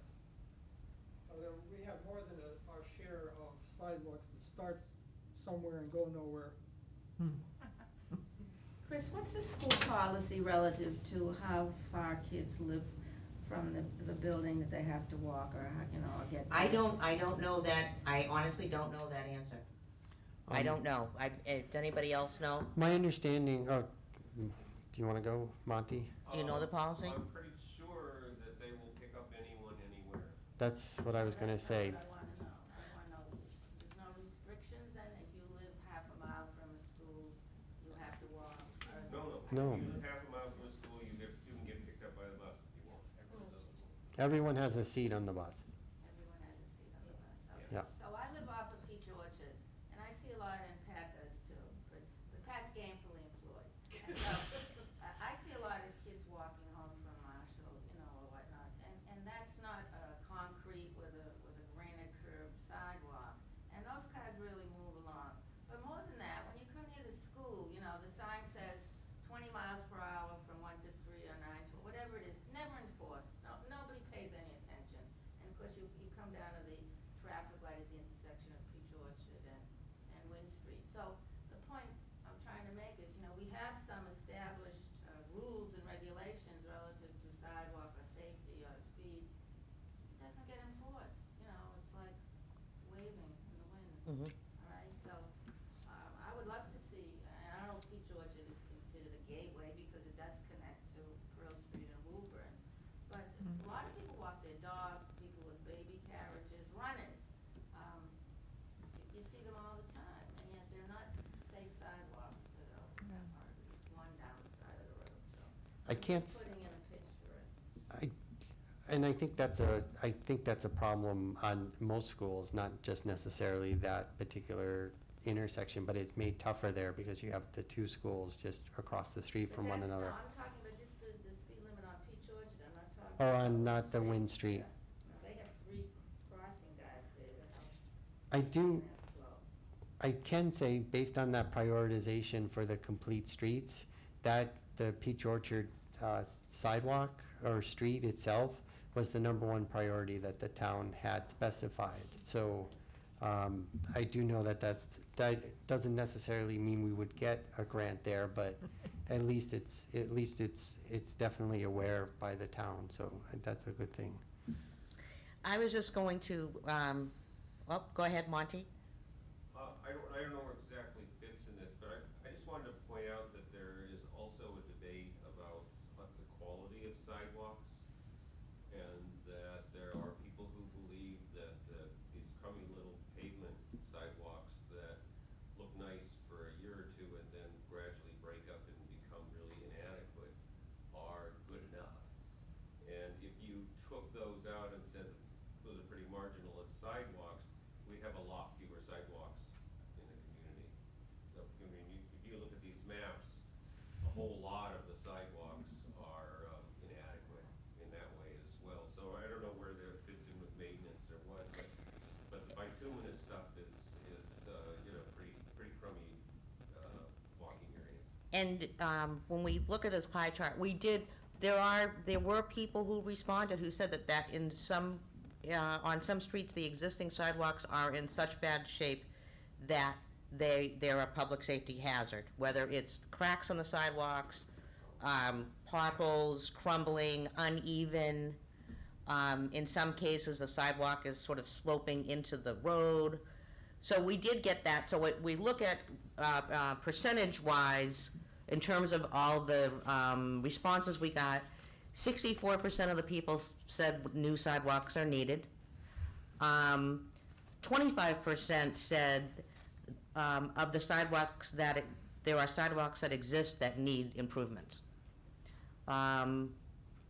Speaker 5: Although we have more than our share of sidewalks that starts somewhere and go nowhere.
Speaker 8: Chris, what's the school policy relative to how far kids live from the building that they have to walk, or or get?
Speaker 3: I don't know that, I honestly don't know that answer. I don't know. Does anybody else know?
Speaker 1: My understanding, Do you want to go, Monty?
Speaker 3: Do you know the policy?
Speaker 7: I'm pretty sure that they will pick up anyone, anywhere.
Speaker 1: That's what I was going to say.
Speaker 8: That's not what I wanna know. I wanna know, there's no restrictions then, if you live half a mile from a school, you have to walk? or-
Speaker 1: No.
Speaker 7: If you live half a mile from a school, you can get picked up by the bus if you want. Everyone does.
Speaker 1: Everyone has a seat on the bus.
Speaker 8: Everyone has a seat on the bus, okay.
Speaker 1: Yeah.
Speaker 8: So I live off of Peach Orchard, and I see a lot, and Pat does too, but Pat's gainfully employed. And so, I see a lot of kids walking home from Marshall, or whatnot, and that's not concrete with a granite curb sidewalk, and those cars really move along. But more than that, when you come near the school, the sign says 20 miles per hour from 1 to 3 or 9 to, whatever it is, never enforced. Nobody pays any attention. And of course, you come down to the traffic light at the intersection of Peach Orchard and Wynn Street. So the point I'm trying to make is, we have some established rules and regulations relative to sidewalk or safety or speed. It doesn't get enforced, it's like waving in the wind.
Speaker 3: Mhm.
Speaker 8: All right, so I would love to see, and I don't know if Peach Orchard is considered a gateway because it does connect to Pearl Street and Woburn. But a lot of people walk their dogs, people with baby carriages, runners. You see them all the time, and yet they're not safe sidewalks that are, or at least one down the side of the road, so.
Speaker 1: I can't
Speaker 8: Just putting in a pitch for it.
Speaker 1: I think that's a problem on most schools, not just necessarily that particular intersection, but it's made tougher there because you have the two schools just across the street from one another.
Speaker 8: No, I'm talking about just the speed limit on Peach Orchard, I'm not talking.
Speaker 1: Oh,
Speaker 8: about
Speaker 1: on not the
Speaker 8: street.
Speaker 1: Wynn Street.
Speaker 8: Yeah. No, they have 3 crossing guards there that help.
Speaker 1: I do,
Speaker 8: that flow.
Speaker 1: I can say, based on that prioritization for the complete streets, that the Peach Orchard sidewalk or street itself was the #1 priority that the town had specified. So I do know that that doesn't necessarily mean we would get a grant there, but at least it's definitely aware by the town, so that's a good thing.
Speaker 3: I was just going to, go ahead, Monty.
Speaker 7: I don't know where exactly fits in this, but I just wanted to point out that there is also a debate about the quality of sidewalks, and that there are people who believe that these crummy little pavement sidewalks that look nice for a year or two and then gradually break up and become really inadequate are good enough. And if you took those out and said those are pretty marginal as sidewalks, we'd have a lot fewer sidewalks in the community. So, if you look at these maps, a whole lot of the sidewalks are inadequate in that way as well. So I don't know where that fits in with maintenance or what, but the bituminous stuff is pretty crummy walking areas.
Speaker 3: And when we look at this pie chart, there were people who responded who said that in some, on some streets, the existing sidewalks are in such bad shape that they're a public safety hazard, whether it's cracks on the sidewalks, potholes, crumbling, uneven. In some cases, the sidewalk is sort of sloping into the road. So we did get that. So we look at percentage-wise, in terms of all the responses we got, 64% of the people said new sidewalks are needed. 25% said of the sidewalks that there are sidewalks that exist that need improvements. And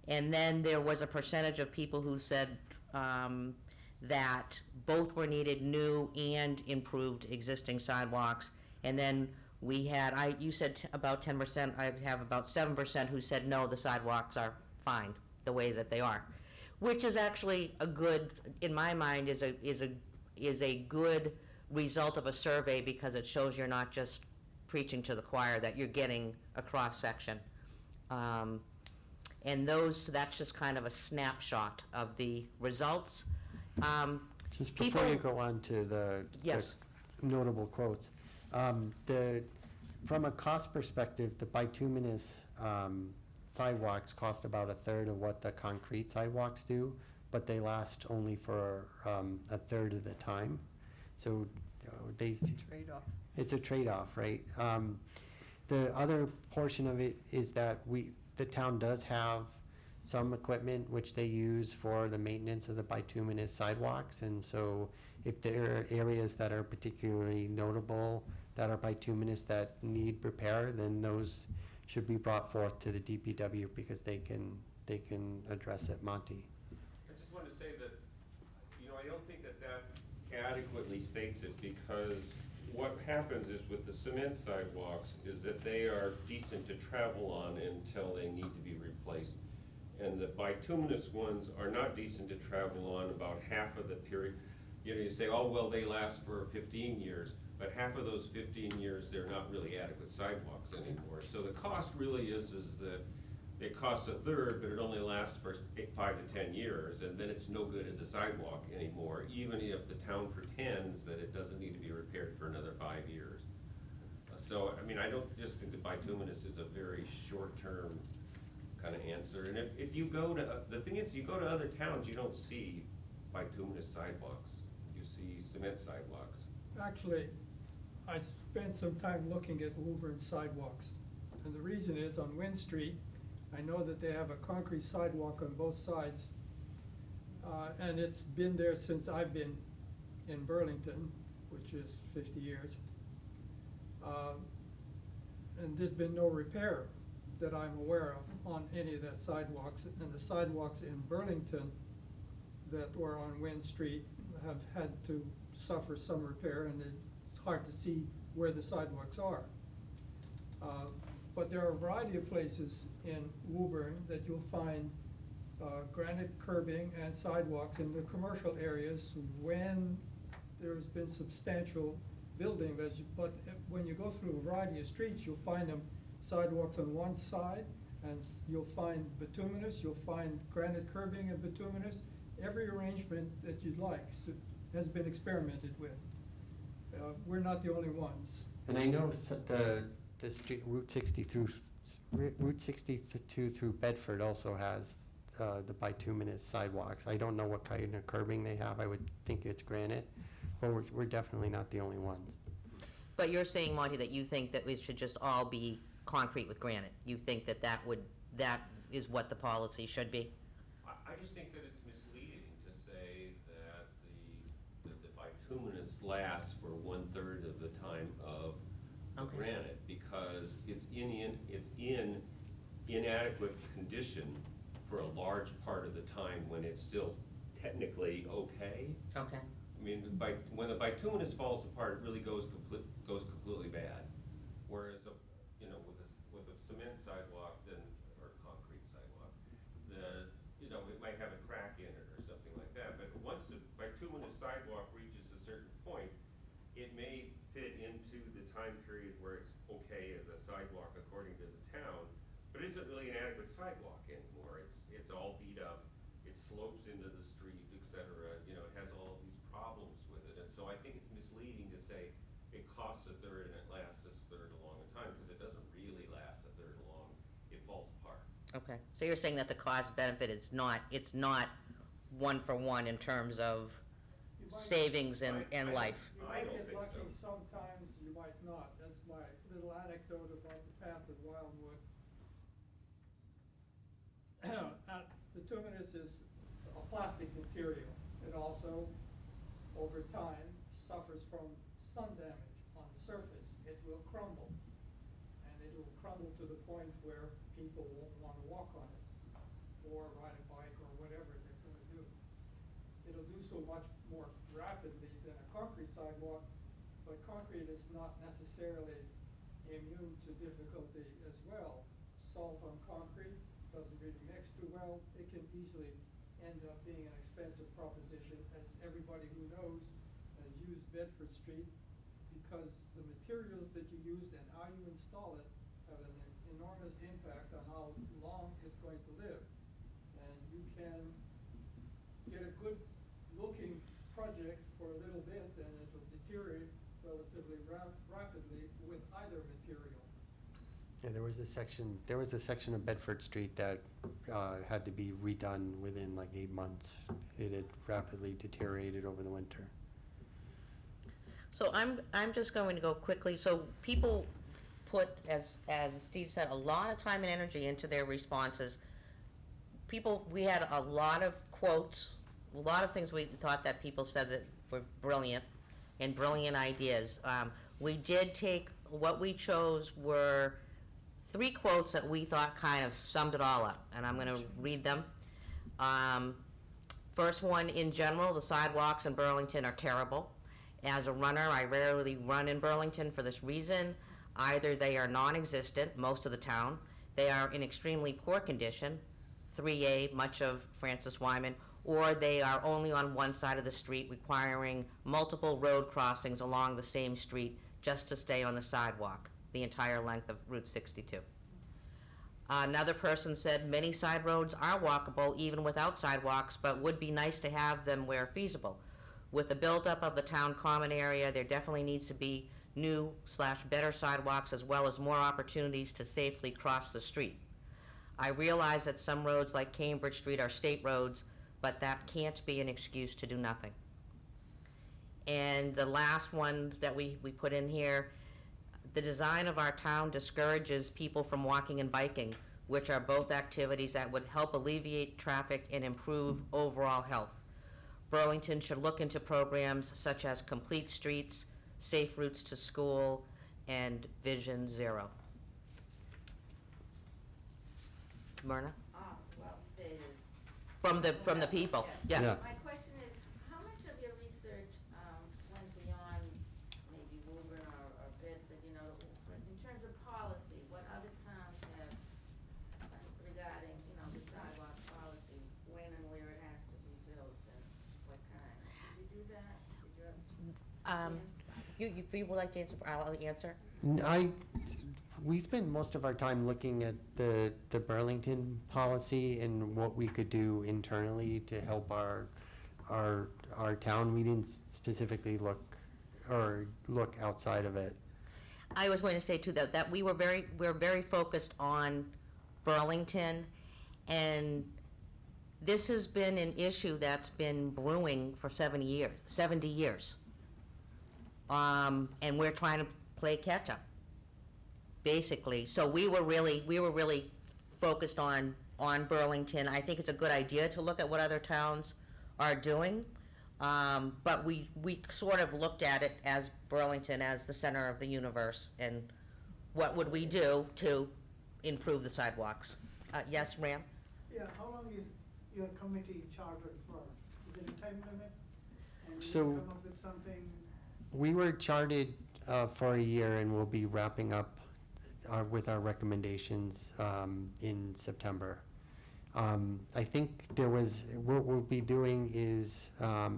Speaker 3: then there was a percentage of people who said that both were needed, new and improved existing sidewalks. And then we had, you said about 10%, I have about 7% who said, no, the sidewalks are fine the way that they are. Which is actually a good, in my mind, is a good result of a survey, because it shows you're not just preaching to the choir, that you're getting a cross-section. And that's just kind of a snapshot of the results.
Speaker 1: Just before you
Speaker 3: People-
Speaker 1: go on to the
Speaker 3: Yes.
Speaker 1: notable quotes, from a cost perspective, the bituminous sidewalks cost about 1/3 of what the concrete sidewalks do, but they last only for 1/3 of the time. So
Speaker 2: It's a trade-off.
Speaker 1: it's a trade-off, right? The other portion of it is that the town does have some equipment which they use for the maintenance of the bituminous sidewalks. And so if there are areas that are particularly notable that are bituminous that need repair, then those should be brought forth to the DPW because they can address it. Monty?
Speaker 7: I just want to say that, I don't think that adequately states it, because what happens is with the cement sidewalks is that they are decent to travel on until they need to be replaced. And the bituminous ones are not decent to travel on about half of the period. You say, oh, well, they last for 15 years, but half of those 15 years, they're not really adequate sidewalks anymore. So the cost really is that it costs a third, but it only lasts for 5 to 10 years, and then it's no good as a sidewalk anymore, even if the town pretends that it doesn't need to be repaired for another 5 years. So, I don't just think the bituminous is a very short-term kind of answer. And if you go to, the thing is, you go to other towns, you don't see bituminous sidewalks. You see cement sidewalks.
Speaker 5: Actually, I spent some time looking at Woburn sidewalks. And the reason is, on Wynn Street, I know that they have a concrete sidewalk on both sides. And it's been there since I've been in Burlington, which is 50 years. And there's been no repair that I'm aware of on any of the sidewalks. And the sidewalks in Burlington that were on Wynn Street have had to suffer some repair, and it's hard to see where the sidewalks are. But there are a variety of places in Woburn that you'll find granite curbing and sidewalks in the commercial areas when there's been substantial building. But when you go through a variety of streets, you'll find them sidewalks on one side, and you'll find bituminous, you'll find granite curbing and bituminous. Every arrangement that you'd like has been experimented with. We're not the only ones.
Speaker 1: And I know the street, Route 62 through Bedford also has the bituminous sidewalks. I don't know what kind of curbing they have. I would think it's granite, but we're definitely not the only ones.
Speaker 3: But you're saying, Monty, that you think that it should just all be concrete with granite? You think that that is what the policy should be?
Speaker 7: I just think that it's misleading to say that the bituminous lasts for 1/3 of the time of the
Speaker 3: Okay.
Speaker 7: granite, because it's in inadequate condition for a large part of the time when it's still technically okay.
Speaker 3: Okay.
Speaker 7: When the bituminous falls apart, it really goes completely bad. Whereas with a cement sidewalk, or concrete sidewalk, it might have a crack in it or something like that. But once the bituminous sidewalk reaches a certain point, it may fit into the time period where it's okay as a sidewalk according to the town, but it isn't really an adequate sidewalk anymore. It's all beat up, it slopes into the street, etc. It has all of these problems with it. And so I think it's misleading to say it costs a third and it lasts a third along the time, because it doesn't really last a third along. It falls apart.
Speaker 3: Okay. So you're saying that the cost benefit is not, it's not one for one in terms of
Speaker 5: You might-
Speaker 3: savings and life?
Speaker 5: You
Speaker 7: I
Speaker 5: might
Speaker 7: don't
Speaker 5: get
Speaker 7: think
Speaker 5: lucky
Speaker 7: so.
Speaker 5: sometimes, you might not. That's my little anecdote about the path of Wildwood. Bituminous is a plastic material. It also, over time, suffers from sun damage on the surface. It will crumble. And it will crumble to the point where people won't want to walk on it or ride a bike or whatever they're going to do. It'll do so much more rapidly than a concrete sidewalk, but concrete is not necessarily immune to difficulty as well. Salt on concrete doesn't really mix too well. It can easily end up being an expensive proposition, as everybody who knows has used Bedford Street, because the materials that you use and how you install it have an enormous impact on how long it's going to live. And you can get a good looking project for a little bit, and it will deteriorate relatively rapidly with either material.
Speaker 1: Yeah, there was a section of Bedford Street that had to be redone within like 8 months. It had rapidly deteriorated over the winter.
Speaker 3: So I'm just going to go quickly. So people put, as Steve said, a lot of time and energy into their responses. We had a lot of quotes, a lot of things we thought that people said that were brilliant and brilliant ideas. We did take, what we chose were 3 quotes that we thought kind of summed it all up, and I'm going to read them. First one, in general, the sidewalks in Burlington are terrible. As a runner, I rarely run in Burlington for this reason. Either they are non-existent, most of the town, they are in extremely poor condition, 3A, much of Francis Wyman, or they are only on one side of the street, requiring multiple road crossings along the same street just to stay on the sidewalk, the entire length of Route 62. Another person said, many side roads are walkable even without sidewalks, but would be nice to have them where feasible. With the buildup of the town common area, there definitely needs to be new/better sidewalks, as well as more opportunities to safely cross the street. I realize that some roads like Cambridge Street are state roads, but that can't be an excuse to do nothing. And the last one that we put in here, the design of our town discourages people from walking and biking, which are both activities that would help alleviate traffic and improve overall health. Burlington should look into programs such as Complete Streets, Safe Routes to School, and Vision Zero. Myrna?
Speaker 8: Well stated.
Speaker 3: From the people, yes.
Speaker 1: Yeah.
Speaker 8: My question is, how much of your research went beyond maybe Woburn or Bedford, you know, in terms of policy, what other towns have regarding, you know, the sidewalk policy, when and where it has to be built and what kind? Did you do that? Did you have a chance?
Speaker 3: You would like to answer, I'll answer?
Speaker 1: We spent most of our time looking at the Burlington policy and what we could do internally to help our town meetings specifically look outside of it.
Speaker 3: I was going to say too that we're very focused on Burlington, and this has been an issue that's been brewing for 70 years. And we're trying to play catch up, basically. So we were really focused on Burlington. I think it's a good idea to look at what other towns are doing, but we sort of looked at it as Burlington as the center of the universe, and what would we do to improve the sidewalks? Yes, Ram?
Speaker 6: Yeah, how long is your committee chartered for? Is it a time limit? And
Speaker 1: So-
Speaker 6: will you come up with something?
Speaker 1: We were charted for a year, and we'll be wrapping up with our recommendations in September. I think what we'll be doing is, I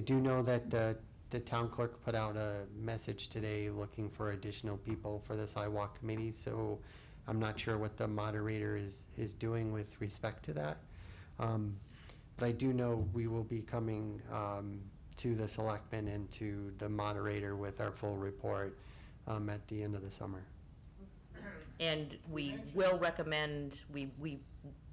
Speaker 1: do know that the town clerk put out a message today looking for additional people for the sidewalk committee, so I'm not sure what the moderator is doing with respect to that. But I do know we will be coming to the selectmen and to the moderator with our full report at the end of the summer.
Speaker 3: And we will recommend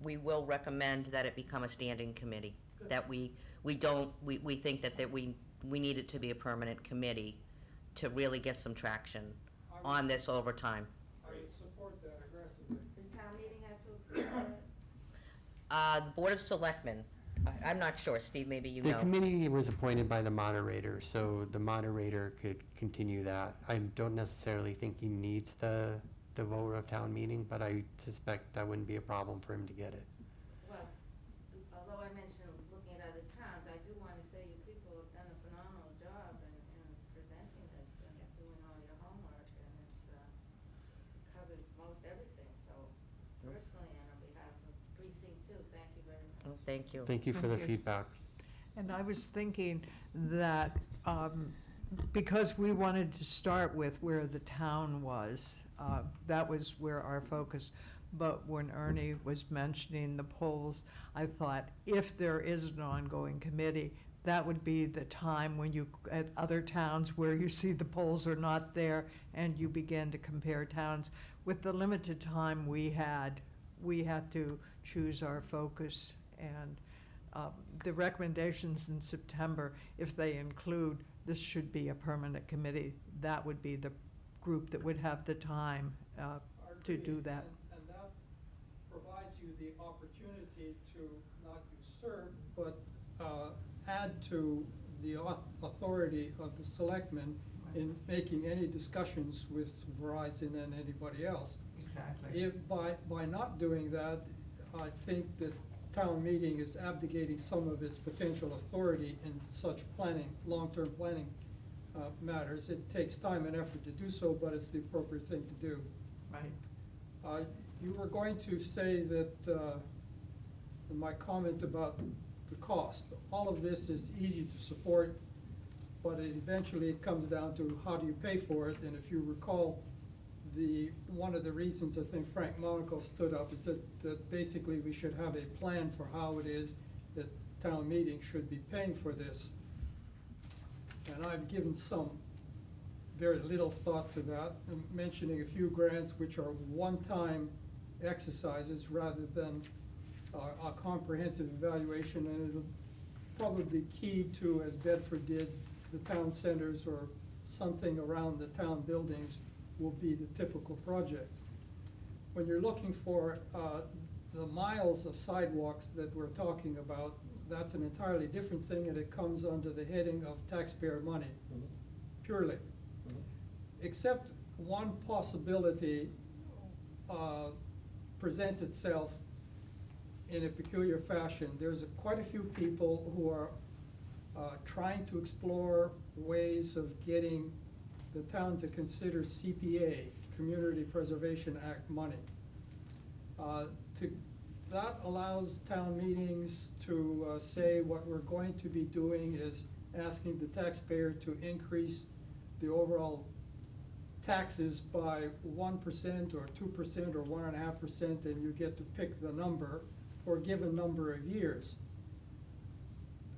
Speaker 3: will recommend that it become a standing committee.
Speaker 6: Good.
Speaker 3: That we think that we need it to be a permanent committee to really get some traction on this over time.
Speaker 5: I would support that aggressively.
Speaker 8: Does town meeting have to approve that?
Speaker 3: The Board of Selectmen, I'm not sure, Steve, maybe you
Speaker 1: The
Speaker 3: know.
Speaker 1: committee was appointed by the moderator, so the moderator could continue that. I don't necessarily think he needs the vote of town meeting, but I suspect that wouldn't be a problem for him to get it.
Speaker 8: Well, although I mentioned looking at other towns, I do want to say you people have done a phenomenal job in presenting this and doing all your homework, and it covers most everything, so personally and on behalf of Precinct 2, thank you very much.
Speaker 3: Oh, thank you.
Speaker 1: Thank you for the
Speaker 2: Thank you.
Speaker 1: feedback.
Speaker 2: And I was thinking that because we wanted to start with where the town was, that was where our focus. But when Ernie was mentioning the polls, I thought if there is an ongoing committee, that would be the time when you, at other towns where you see the polls are not there and you begin to compare towns. With the limited time we had to choose our focus, and the recommendations in September, if they include this should be a permanent committee, that would be the group that would have the time to do that.
Speaker 5: And that provides you the opportunity to not usurp, but add to the authority of the selectmen in making any discussions with Verizon and anybody else.
Speaker 2: Exactly.
Speaker 5: If by not doing that, I think that town meeting is abdicating some of its potential authority in such planning, long-term planning matters. It takes time and effort to do so, but it's the appropriate thing to do.
Speaker 2: Right.
Speaker 5: You were going to say that, in my comment about the cost, all of this is easy to support, but eventually it comes down to how do you pay for it, and if you recall, one of the reasons I think Frank Monaco stood up is that basically we should have a plan for how it is that town meeting should be paying for this. And I've given some very little thought to that, and mentioning a few grants which are one-time exercises rather than a comprehensive evaluation, and it'll probably be key to, as Bedford did, the town centers or something around the town buildings will be the typical projects. When you're looking for the miles of sidewalks that we're talking about, that's an entirely different thing, and it comes under the heading of taxpayer money, purely. Except one possibility presents itself in a peculiar fashion. There's quite a few people who are trying to explore ways of getting the town to consider CPA, Community Preservation Act money. That allows town meetings to say what we're going to be doing is asking the taxpayer to increase the overall taxes by 1% or 2% or 1.5%, and you get to pick the number for a given number of years.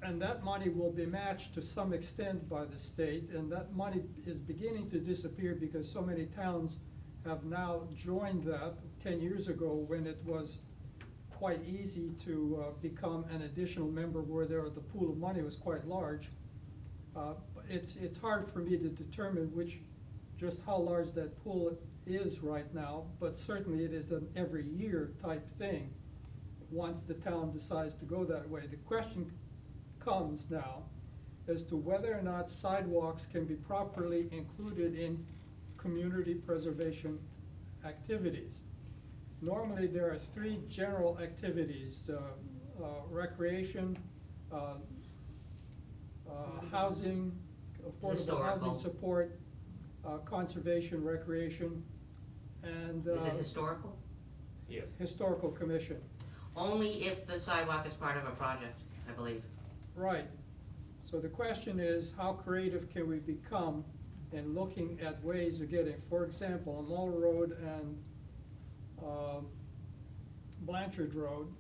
Speaker 5: And that money will be matched to some extent by the state, and that money is beginning to disappear because so many towns have now joined that. 10 years ago, when it was quite easy to become an additional member where the pool of money was quite large. It's hard for me to determine just how large that pool is right now, but certainly it is an every year type thing once the town decides to go that way. The question comes now as to whether or not sidewalks can be properly included in community preservation activities. Normally there are three general activities, recreation, housing, affordable
Speaker 3: Historical.
Speaker 5: housing support, conservation, recreation, and
Speaker 3: Is it historical?
Speaker 7: Yes.
Speaker 5: historical commission.
Speaker 3: Only if the sidewalk is part of a project, I believe.
Speaker 5: Right. So the question is, how creative can we become in looking at ways of getting, for example, on Muller Road and Blanchard Road,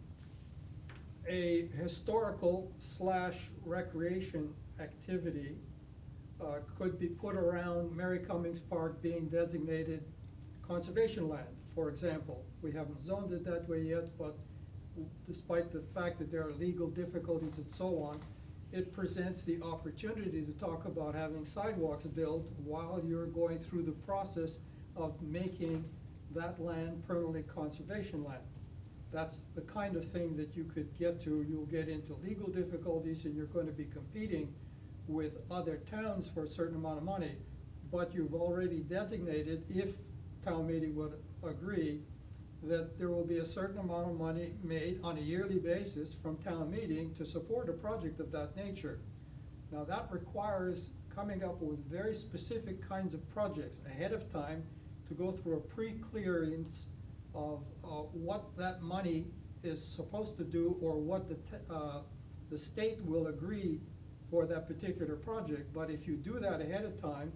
Speaker 5: a historical / recreation activity could be put around Mary Cummings Park being designated conservation land, for example. We haven't zoned it that way yet, but despite the fact that there are legal difficulties and so on, it presents the opportunity to talk about having sidewalks built while you're going through the process of making that land permanently conservation land. That's the kind of thing that you could get to. You'll get into legal difficulties and you're going to be competing with other towns for a certain amount of money, but you've already designated, if town meeting would agree, that there will be a certain amount of money made on a yearly basis from town meeting to support a project of that nature. Now that requires coming up with very specific kinds of projects ahead of time to go through a pre-clearance of what that money is supposed to do, or what the state will agree for that particular project. But if you do that ahead of time,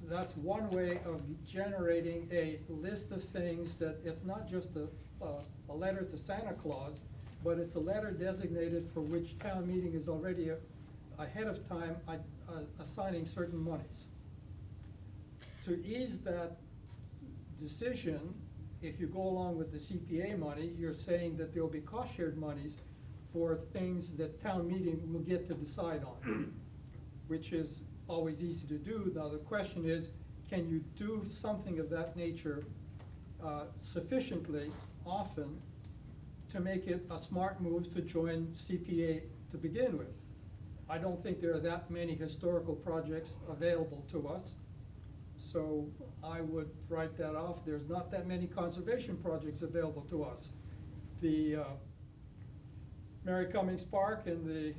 Speaker 5: that's one way of generating a list of things that it's not just a letter to Santa Claus, but it's a letter designated for which town meeting is already ahead of time assigning certain monies. To ease that decision, if you go along with the CPA money, you're saying that there'll be cost-shared monies for things that town meeting will get to decide on, which is always easy to do. Now the question is, can you do something of that nature sufficiently often to make it a smart move to join CPA to begin with? I don't think there are that many historical projects available to us, so I would write that off. There's not that many conservation projects available to us. The Mary Cummings Park and the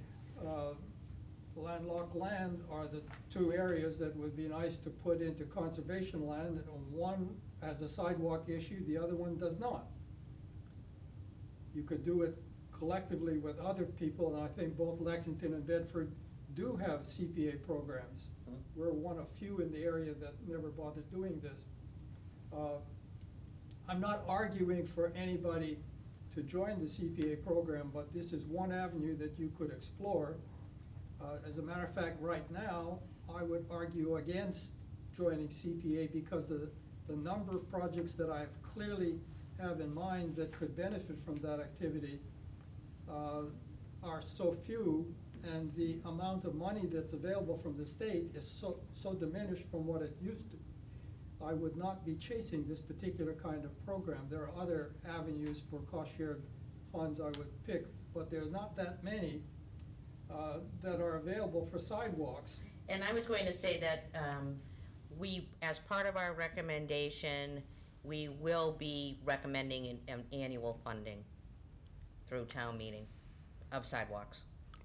Speaker 5: landlocked land are the two areas that would be nice to put into conservation land. One has a sidewalk issue, the other one does not. You could do it collectively with other people, and I think both Lexington and Bedford do have CPA programs. We're one of few in the area that never bothered doing this. I'm not arguing for anybody to join the CPA program, but this is one avenue that you could explore. As a matter of fact, right now, I would argue against joining CPA because of the number of projects that I clearly have in mind that could benefit from that activity are so few, and the amount of money that's available from the state is so diminished from what it used to. I would not be chasing this particular kind of program. There are other avenues for cost-shared funds I would pick, but there are not that many that are available for sidewalks.
Speaker 3: And I was going to say that we, as part of our recommendation, we will be recommending an annual funding through town meeting of sidewalks.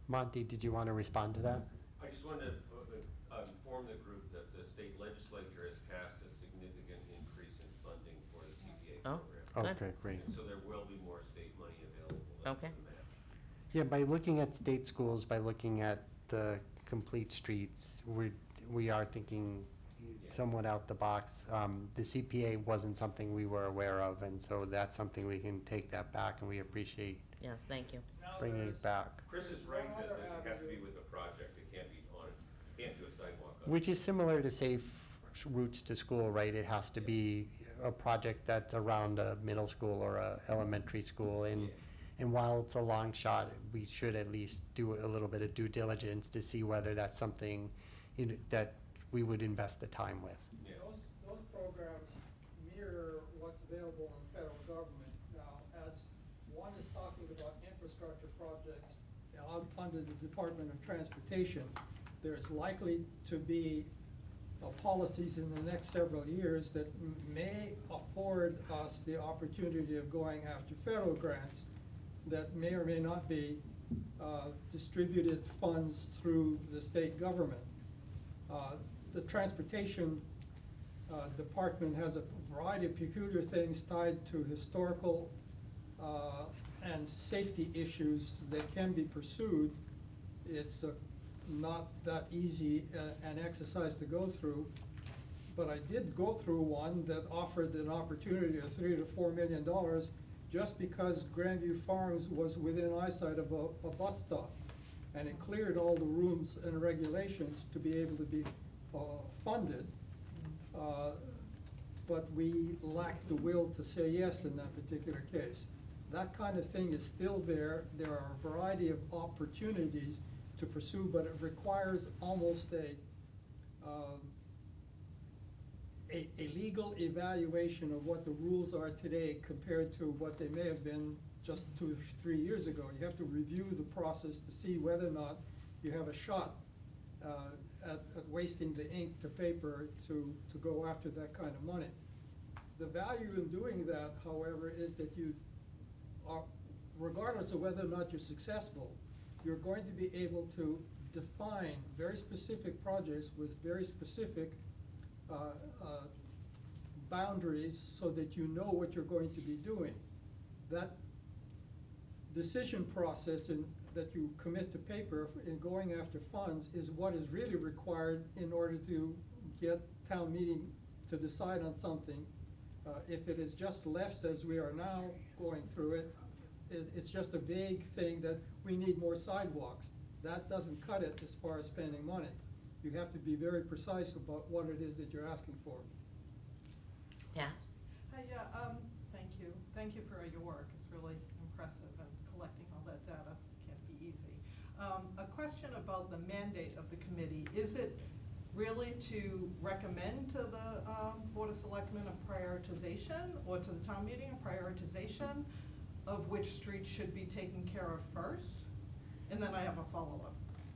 Speaker 1: Monty, did you want to respond to that?
Speaker 7: I just wanted to inform the group that the state legislature has passed a significant increase in funding for the CPA
Speaker 3: Oh.
Speaker 7: program.
Speaker 3: Good.
Speaker 1: Okay, great.
Speaker 7: And so there will be more state money available. That's
Speaker 3: Okay.
Speaker 7: the map.
Speaker 1: Yeah, by looking at state schools, by looking at the complete streets, we are thinking somewhat out the box. The CPA wasn't something we were aware of, and so that's something we can take that back, and we appreciate
Speaker 3: Yes, thank you.
Speaker 5: Now
Speaker 1: bringing
Speaker 5: there's-
Speaker 1: it back.
Speaker 7: Chris is right
Speaker 5: One
Speaker 7: that
Speaker 5: other
Speaker 7: it has to be
Speaker 5: avenue.
Speaker 7: with a project. It can't be on, you can't do a sidewalk on it.
Speaker 1: Which is similar to safe routes to school, right? It has to be a project that's around a middle school or a elementary school, and while it's a long shot, we should at least do a little bit of due diligence to see whether that's something that we would invest the time with.
Speaker 7: Yeah.
Speaker 5: Those programs mirror what's available in the federal government. Now, as one is talking about infrastructure projects under the Department of Transportation, there's likely to be policies in the next several years that may afford us the opportunity of going after federal grants that may or may not be distributed funds through the state government. The Transportation Department has a variety of peculiar things tied to historical and safety issues that can be pursued. It's not that easy an exercise to go through, but I did go through one that offered an opportunity of $3 to $4 million just because Grandview Farms was within eyesight of a bus stop. And it cleared all the rules and regulations to be able to be funded. But we lacked the will to say yes in that particular case. That kind of thing is still there. There are a variety of opportunities to pursue, but it requires almost a legal evaluation of what the rules are today compared to what they may have been just 2 or 3 years ago. You have to review the process to see whether or not you have a shot at wasting the ink to paper to go after that kind of money. The value in doing that, however, is that you are, regardless of whether or not you're successful, you're going to be able to define very specific projects with very specific boundaries so that you know what you're going to be doing. That decision process that you commit to paper in going after funds is what is really required in order to get town meeting to decide on something. If it is just left as we are now going through it, it's just a vague thing that we need more sidewalks. That doesn't cut it as far as spending money. You have to be very precise about what it is that you're asking for.
Speaker 3: Yeah?
Speaker 4: Hi, thank you. Thank you for your work. It's really impressive, and collecting all that data can't be easy. A question about the mandate of the committee. Is it really to recommend to the Board of Selectmen a prioritization, or to the town meeting a prioritization of which streets should be taken care of first? And then I have a follow-up.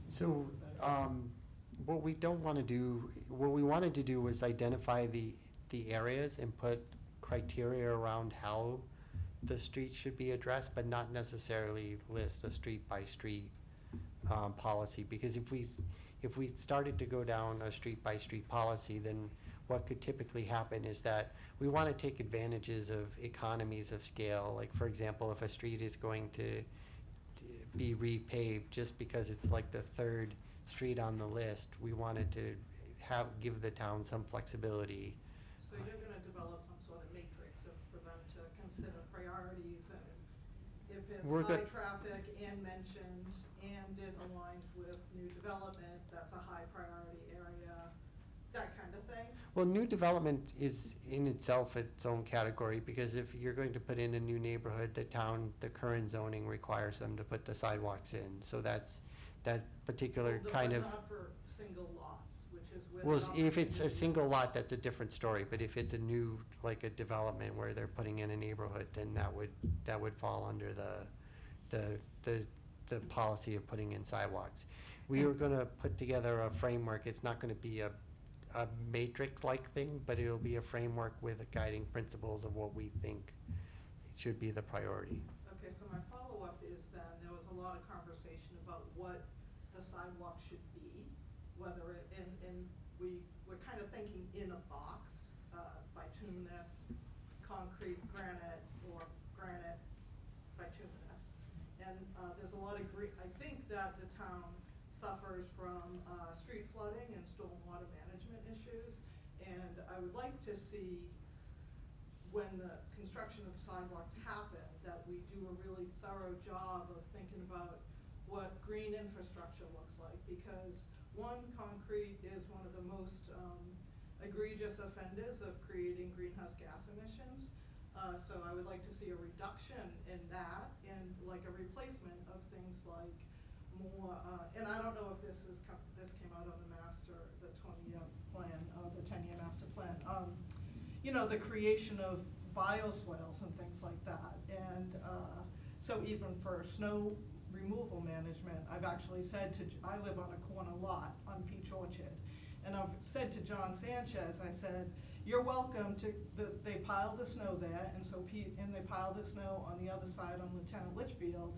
Speaker 1: So, what we don't want to do, what we wanted to do was identify the areas and put criteria around how the streets should be addressed, but not necessarily list a street-by-street policy. Because if we started to go down a street-by-street policy, then what could typically happen is that we want to take advantages of economies of scale. Like, for example, if a street is going to be repaved just because it's like the third street on the list, we wanted to give the town some flexibility.
Speaker 4: So you're gonna develop some sort of matrix for them to consider priorities, and if
Speaker 1: We're
Speaker 4: it's high
Speaker 1: go-
Speaker 4: traffic and mentioned, and it aligns with new development, that's a high priority area, that kind of thing?
Speaker 1: Well, new development is in itself its own category, because if you're going to put in a new neighborhood, the current zoning requires them to put the sidewalks in. So that's, that particular
Speaker 4: Well,
Speaker 1: kind
Speaker 4: but
Speaker 1: of,
Speaker 4: not for single lots, which is where.
Speaker 1: well,
Speaker 4: the
Speaker 1: if it's a
Speaker 4: opportunity
Speaker 1: single
Speaker 4: is.
Speaker 1: lot, that's a different story. But if it's a new, like a development where they're putting in a neighborhood, then that would fall under the policy of putting in sidewalks. We were gonna put together a framework. It's not gonna be a matrix-like thing, but it'll be a framework with the guiding principles of what we think should be the priority.
Speaker 4: Okay, so my follow-up is then, there was a lot of conversation about what the sidewalk should be, whether it, and we're kind of thinking in a box, bituminous, concrete, granite, or granite, bituminous. And there's a lot of I think that the town suffers from street flooding and stormwater management issues. And I would like to see, when the construction of sidewalks happen, that we do a really thorough job of thinking about what green infrastructure looks like. Because one, concrete is one of the most egregious offenders of creating greenhouse gas emissions. So I would like to see a reduction in that, and like a replacement of things like more, and I don't know if this came out on the 20-year plan, the 10-year master plan. You know, the creation of bioswales and things like that. And so even for snow removal management, I've actually said I live on a corner lot on Peach Orchard. And I've said to John Sanchez, I said, you're welcome to, they piled the snow there, and they piled the snow on the other side on Lieutenant Litchfield.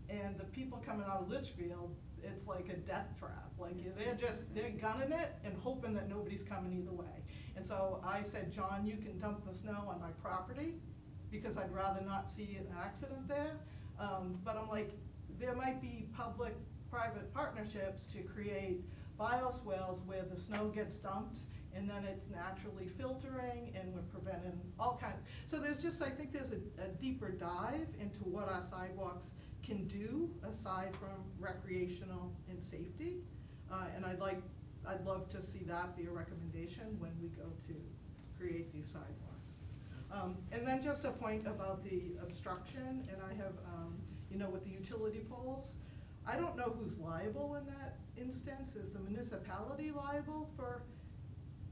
Speaker 4: And the people coming out of Litchfield, it's like a death trap. Like, they're gunning it and hoping that nobody's coming either way. And so I said, John, you can dump the snow on my property, because I'd rather not see an accident there. But I'm like, there might be public-private partnerships to create bioswales where the snow gets dumped, and then it's naturally filtering, and we're preventing all kinds. So there's just, I think there's a deeper dive into what our sidewalks can do aside from recreational and safety. And I'd love to see that be a recommendation when we go to create these sidewalks. And then just a point about the obstruction, and I have, you know, with the utility poles, I don't know who's liable in that instance. Is the municipality liable for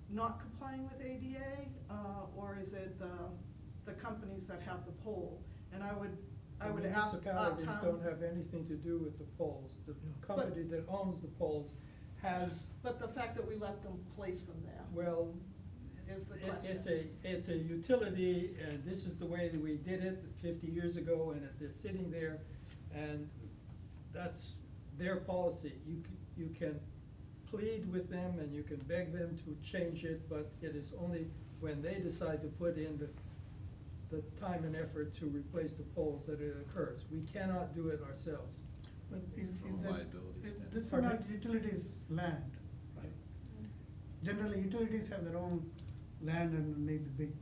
Speaker 4: not complying with ADA, or is it the companies that have the pole? And I would ask
Speaker 5: Municipalities
Speaker 4: town.
Speaker 5: don't have anything to do with the poles. The company that owns the poles has,
Speaker 4: But the fact that we let them place them there
Speaker 5: well,
Speaker 4: is the
Speaker 5: it's
Speaker 4: question.
Speaker 5: it's a utility, and this is the way that we did it 50 years ago, and they're sitting there, and that's their policy. You can plead with them and you can beg them to change it, but it is only when they decide to put in the time and effort to replace the poles that it occurs. We cannot do it ourselves.
Speaker 6: But
Speaker 9: From a liability standpoint.
Speaker 6: this is not utilities' land, right? Generally, utilities have their own land and need the big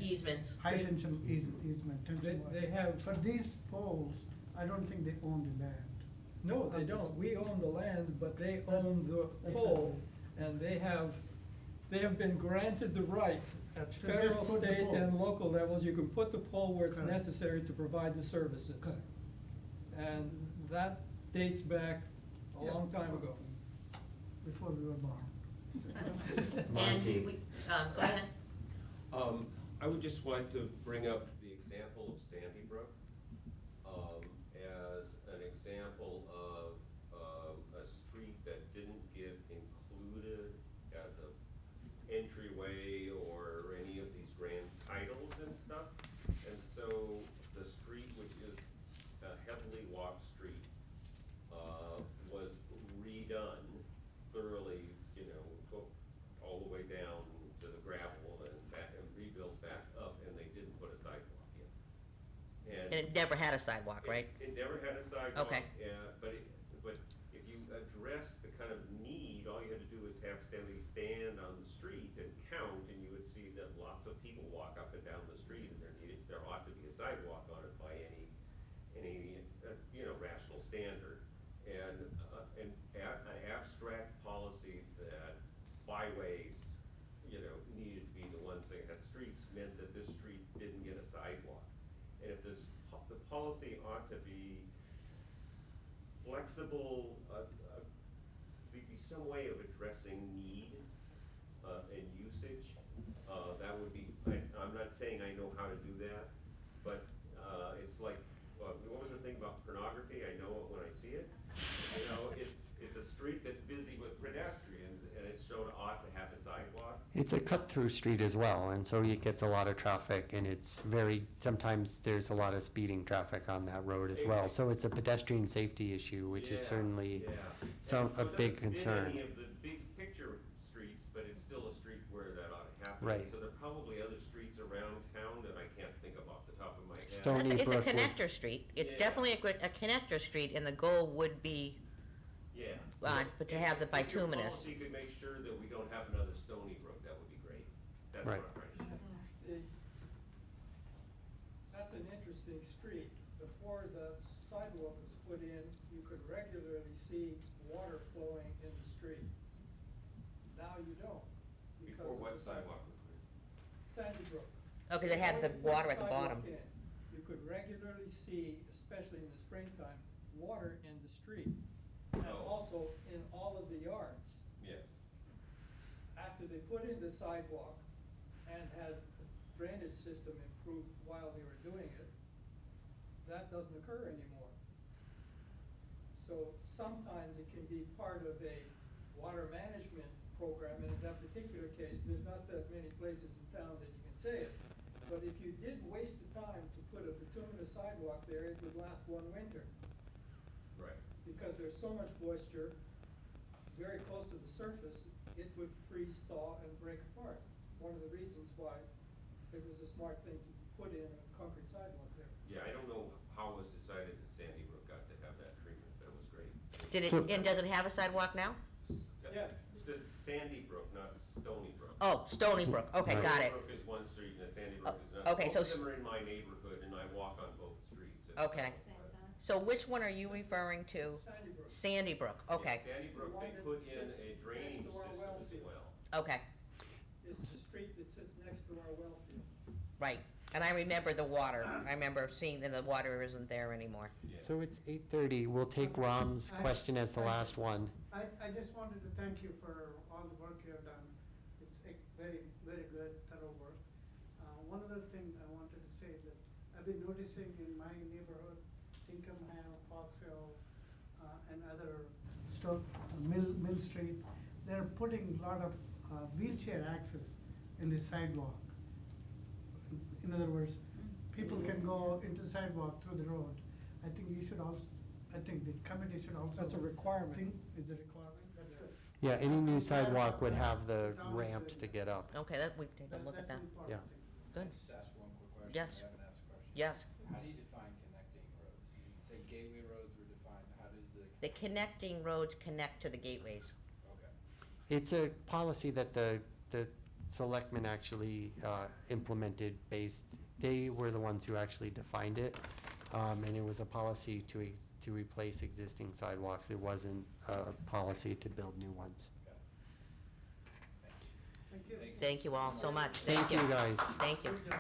Speaker 3: Easements.
Speaker 6: high tension easement, tension wire.
Speaker 5: They have.
Speaker 6: For these poles, I don't think they own the land.
Speaker 5: No, they don't. We own the land, but they own the pole, and they have been granted the right at
Speaker 6: To just
Speaker 5: federal,
Speaker 6: put the
Speaker 5: state,
Speaker 6: pole.
Speaker 5: and local levels. You can put the pole where it's
Speaker 6: Correct.
Speaker 5: necessary to provide the services.
Speaker 6: Correct.
Speaker 5: And that dates back a
Speaker 6: Yeah.
Speaker 5: long time ago.
Speaker 6: Before we were born.
Speaker 3: And
Speaker 1: Monty.
Speaker 3: go ahead.
Speaker 7: I would just like to bring up the example of Sandy Brook as an example of a street that didn't get included as a entryway or any of these grand titles and stuff. And so the street, which is a heavily walked street, was redone thoroughly, all the way down to the gravel and back, and rebuilt back up, and they didn't put a sidewalk in.
Speaker 3: And it never had a sidewalk, right?
Speaker 7: It never had a sidewalk.
Speaker 3: Okay.
Speaker 7: But if you address the kind of need, all you had to do is have somebody stand on the street and count, and you would see that lots of people walk up and down the street, and there ought to be a sidewalk on it by any rational standard. And an abstract policy that byways, needed to be the ones that had streets meant that this street didn't get a sidewalk. And if the policy ought to be flexible, be some way of addressing need and usage, that would be, I'm not saying I know how to do that, but it's like, what was the thing about pornography? I know it when I see it. It's a street that's busy with pedestrians, and it's shown ought to have a sidewalk.
Speaker 1: It's a cut-through street as well, and so it gets a lot of traffic, and sometimes there's a lot of speeding traffic on that road as well. So it's a pedestrian safety issue, which is certainly a big concern.
Speaker 7: It hasn't been any of the big picture streets, but it's still a street where that ought to happen.
Speaker 1: Right.
Speaker 7: So there are probably other streets around town that I can't think of off the top of my head.
Speaker 1: Stony
Speaker 3: It's a
Speaker 1: Brook would-
Speaker 3: connector street. It's
Speaker 7: Yeah.
Speaker 3: definitely a connector street, and the goal would be,
Speaker 7: Yeah.
Speaker 3: but to have the
Speaker 7: If your
Speaker 3: bituminous.
Speaker 7: policy could make sure that we don't have another Stony Brook, that would be great. That's what
Speaker 1: Right.
Speaker 7: I'm trying to say.
Speaker 5: That's an interesting street. Before the sidewalk was put in, you could regularly see water flowing in the street. Now you don't. because
Speaker 7: Before
Speaker 5: of
Speaker 7: what
Speaker 5: the
Speaker 7: sidewalk was put in?
Speaker 5: Sandy Brook.
Speaker 3: Oh, because it had the
Speaker 5: Before you put
Speaker 3: water at the bottom.
Speaker 5: sidewalk in, you could regularly see, especially in the springtime, water in the street. And
Speaker 7: Oh.
Speaker 5: also in all of the yards.
Speaker 7: Yes.
Speaker 5: After they put in the sidewalk and had the drainage system improved while they were doing it, that doesn't occur anymore. So sometimes it can be part of a water management program, and in that particular case, there's not that many places in town that you can say it. But if you did waste the time to put a bituminous sidewalk there, it would last one winter,
Speaker 7: Right.
Speaker 5: because there's so much moisture very close to the surface, it would freeze, thaw, and break apart. One of the reasons why it was a smart thing to put in a concrete sidewalk there.
Speaker 7: Yeah, I don't know how it was decided that Sandy Brook got to have that treatment, but it was great.
Speaker 3: Did it,
Speaker 1: So-
Speaker 3: and does it have a sidewalk now?
Speaker 5: Yes.
Speaker 7: This is Sandy Brook, not Stony Brook.
Speaker 3: Oh, Stony Brook, okay,
Speaker 1: Right.
Speaker 3: got it.
Speaker 7: Stony Brook is one street and Sandy Brook is
Speaker 3: Oh,
Speaker 7: another.
Speaker 3: okay, so
Speaker 7: Both of them are in my neighborhood and I walk on both streets. It's,
Speaker 3: Okay.
Speaker 8: Same time.
Speaker 3: So which one are you referring to?
Speaker 5: Sandy Brook.
Speaker 3: Sandy Brook, okay,
Speaker 7: Sandy Brook,
Speaker 5: The one
Speaker 7: they
Speaker 5: that
Speaker 7: put in
Speaker 5: sits
Speaker 7: a
Speaker 5: next
Speaker 7: drainage
Speaker 5: to our
Speaker 7: system
Speaker 5: well
Speaker 7: as
Speaker 5: field.
Speaker 7: well.
Speaker 3: okay,
Speaker 5: It's the street that sits next to our well field.
Speaker 3: right. And I remember the water. I remember seeing that the water isn't there anymore.
Speaker 7: Yeah.
Speaker 1: So it's 8:30. We'll take Ram's question as the last one.
Speaker 6: I just wanted to thank you for all the work you have done. It's very, very good, thorough work. One other thing I wanted to say that I've been noticing in my neighborhood, Tinkham, Fox Hill, and other Mill Street, they're putting a lot of wheelchair access in the sidewalk. In other words, people can go into the sidewalk through the road. I think you should also, I think the committee should also.
Speaker 5: That's a requirement.
Speaker 6: Think, is a requirement, that's good.
Speaker 1: Yeah, any new sidewalk would have the ramps to get up.
Speaker 3: Okay, we can take a look at that.
Speaker 6: That's an important
Speaker 1: Yeah.
Speaker 6: thing.
Speaker 3: Good,
Speaker 9: Just ask one quick question.
Speaker 3: Yes.
Speaker 9: I haven't asked a question.
Speaker 3: yes.
Speaker 9: How do you define connecting roads? You say gateway roads were defined, how does
Speaker 3: The connecting roads connect to the gateways.
Speaker 9: okay.
Speaker 1: It's a policy that the selectmen actually implemented they were the ones who actually defined it. And it was a policy to replace existing sidewalks. It wasn't a policy to build new ones.
Speaker 6: Thank you.
Speaker 3: Thank you all so much.
Speaker 1: Thank you, guys.
Speaker 3: Thank you.
Speaker 6: Good job.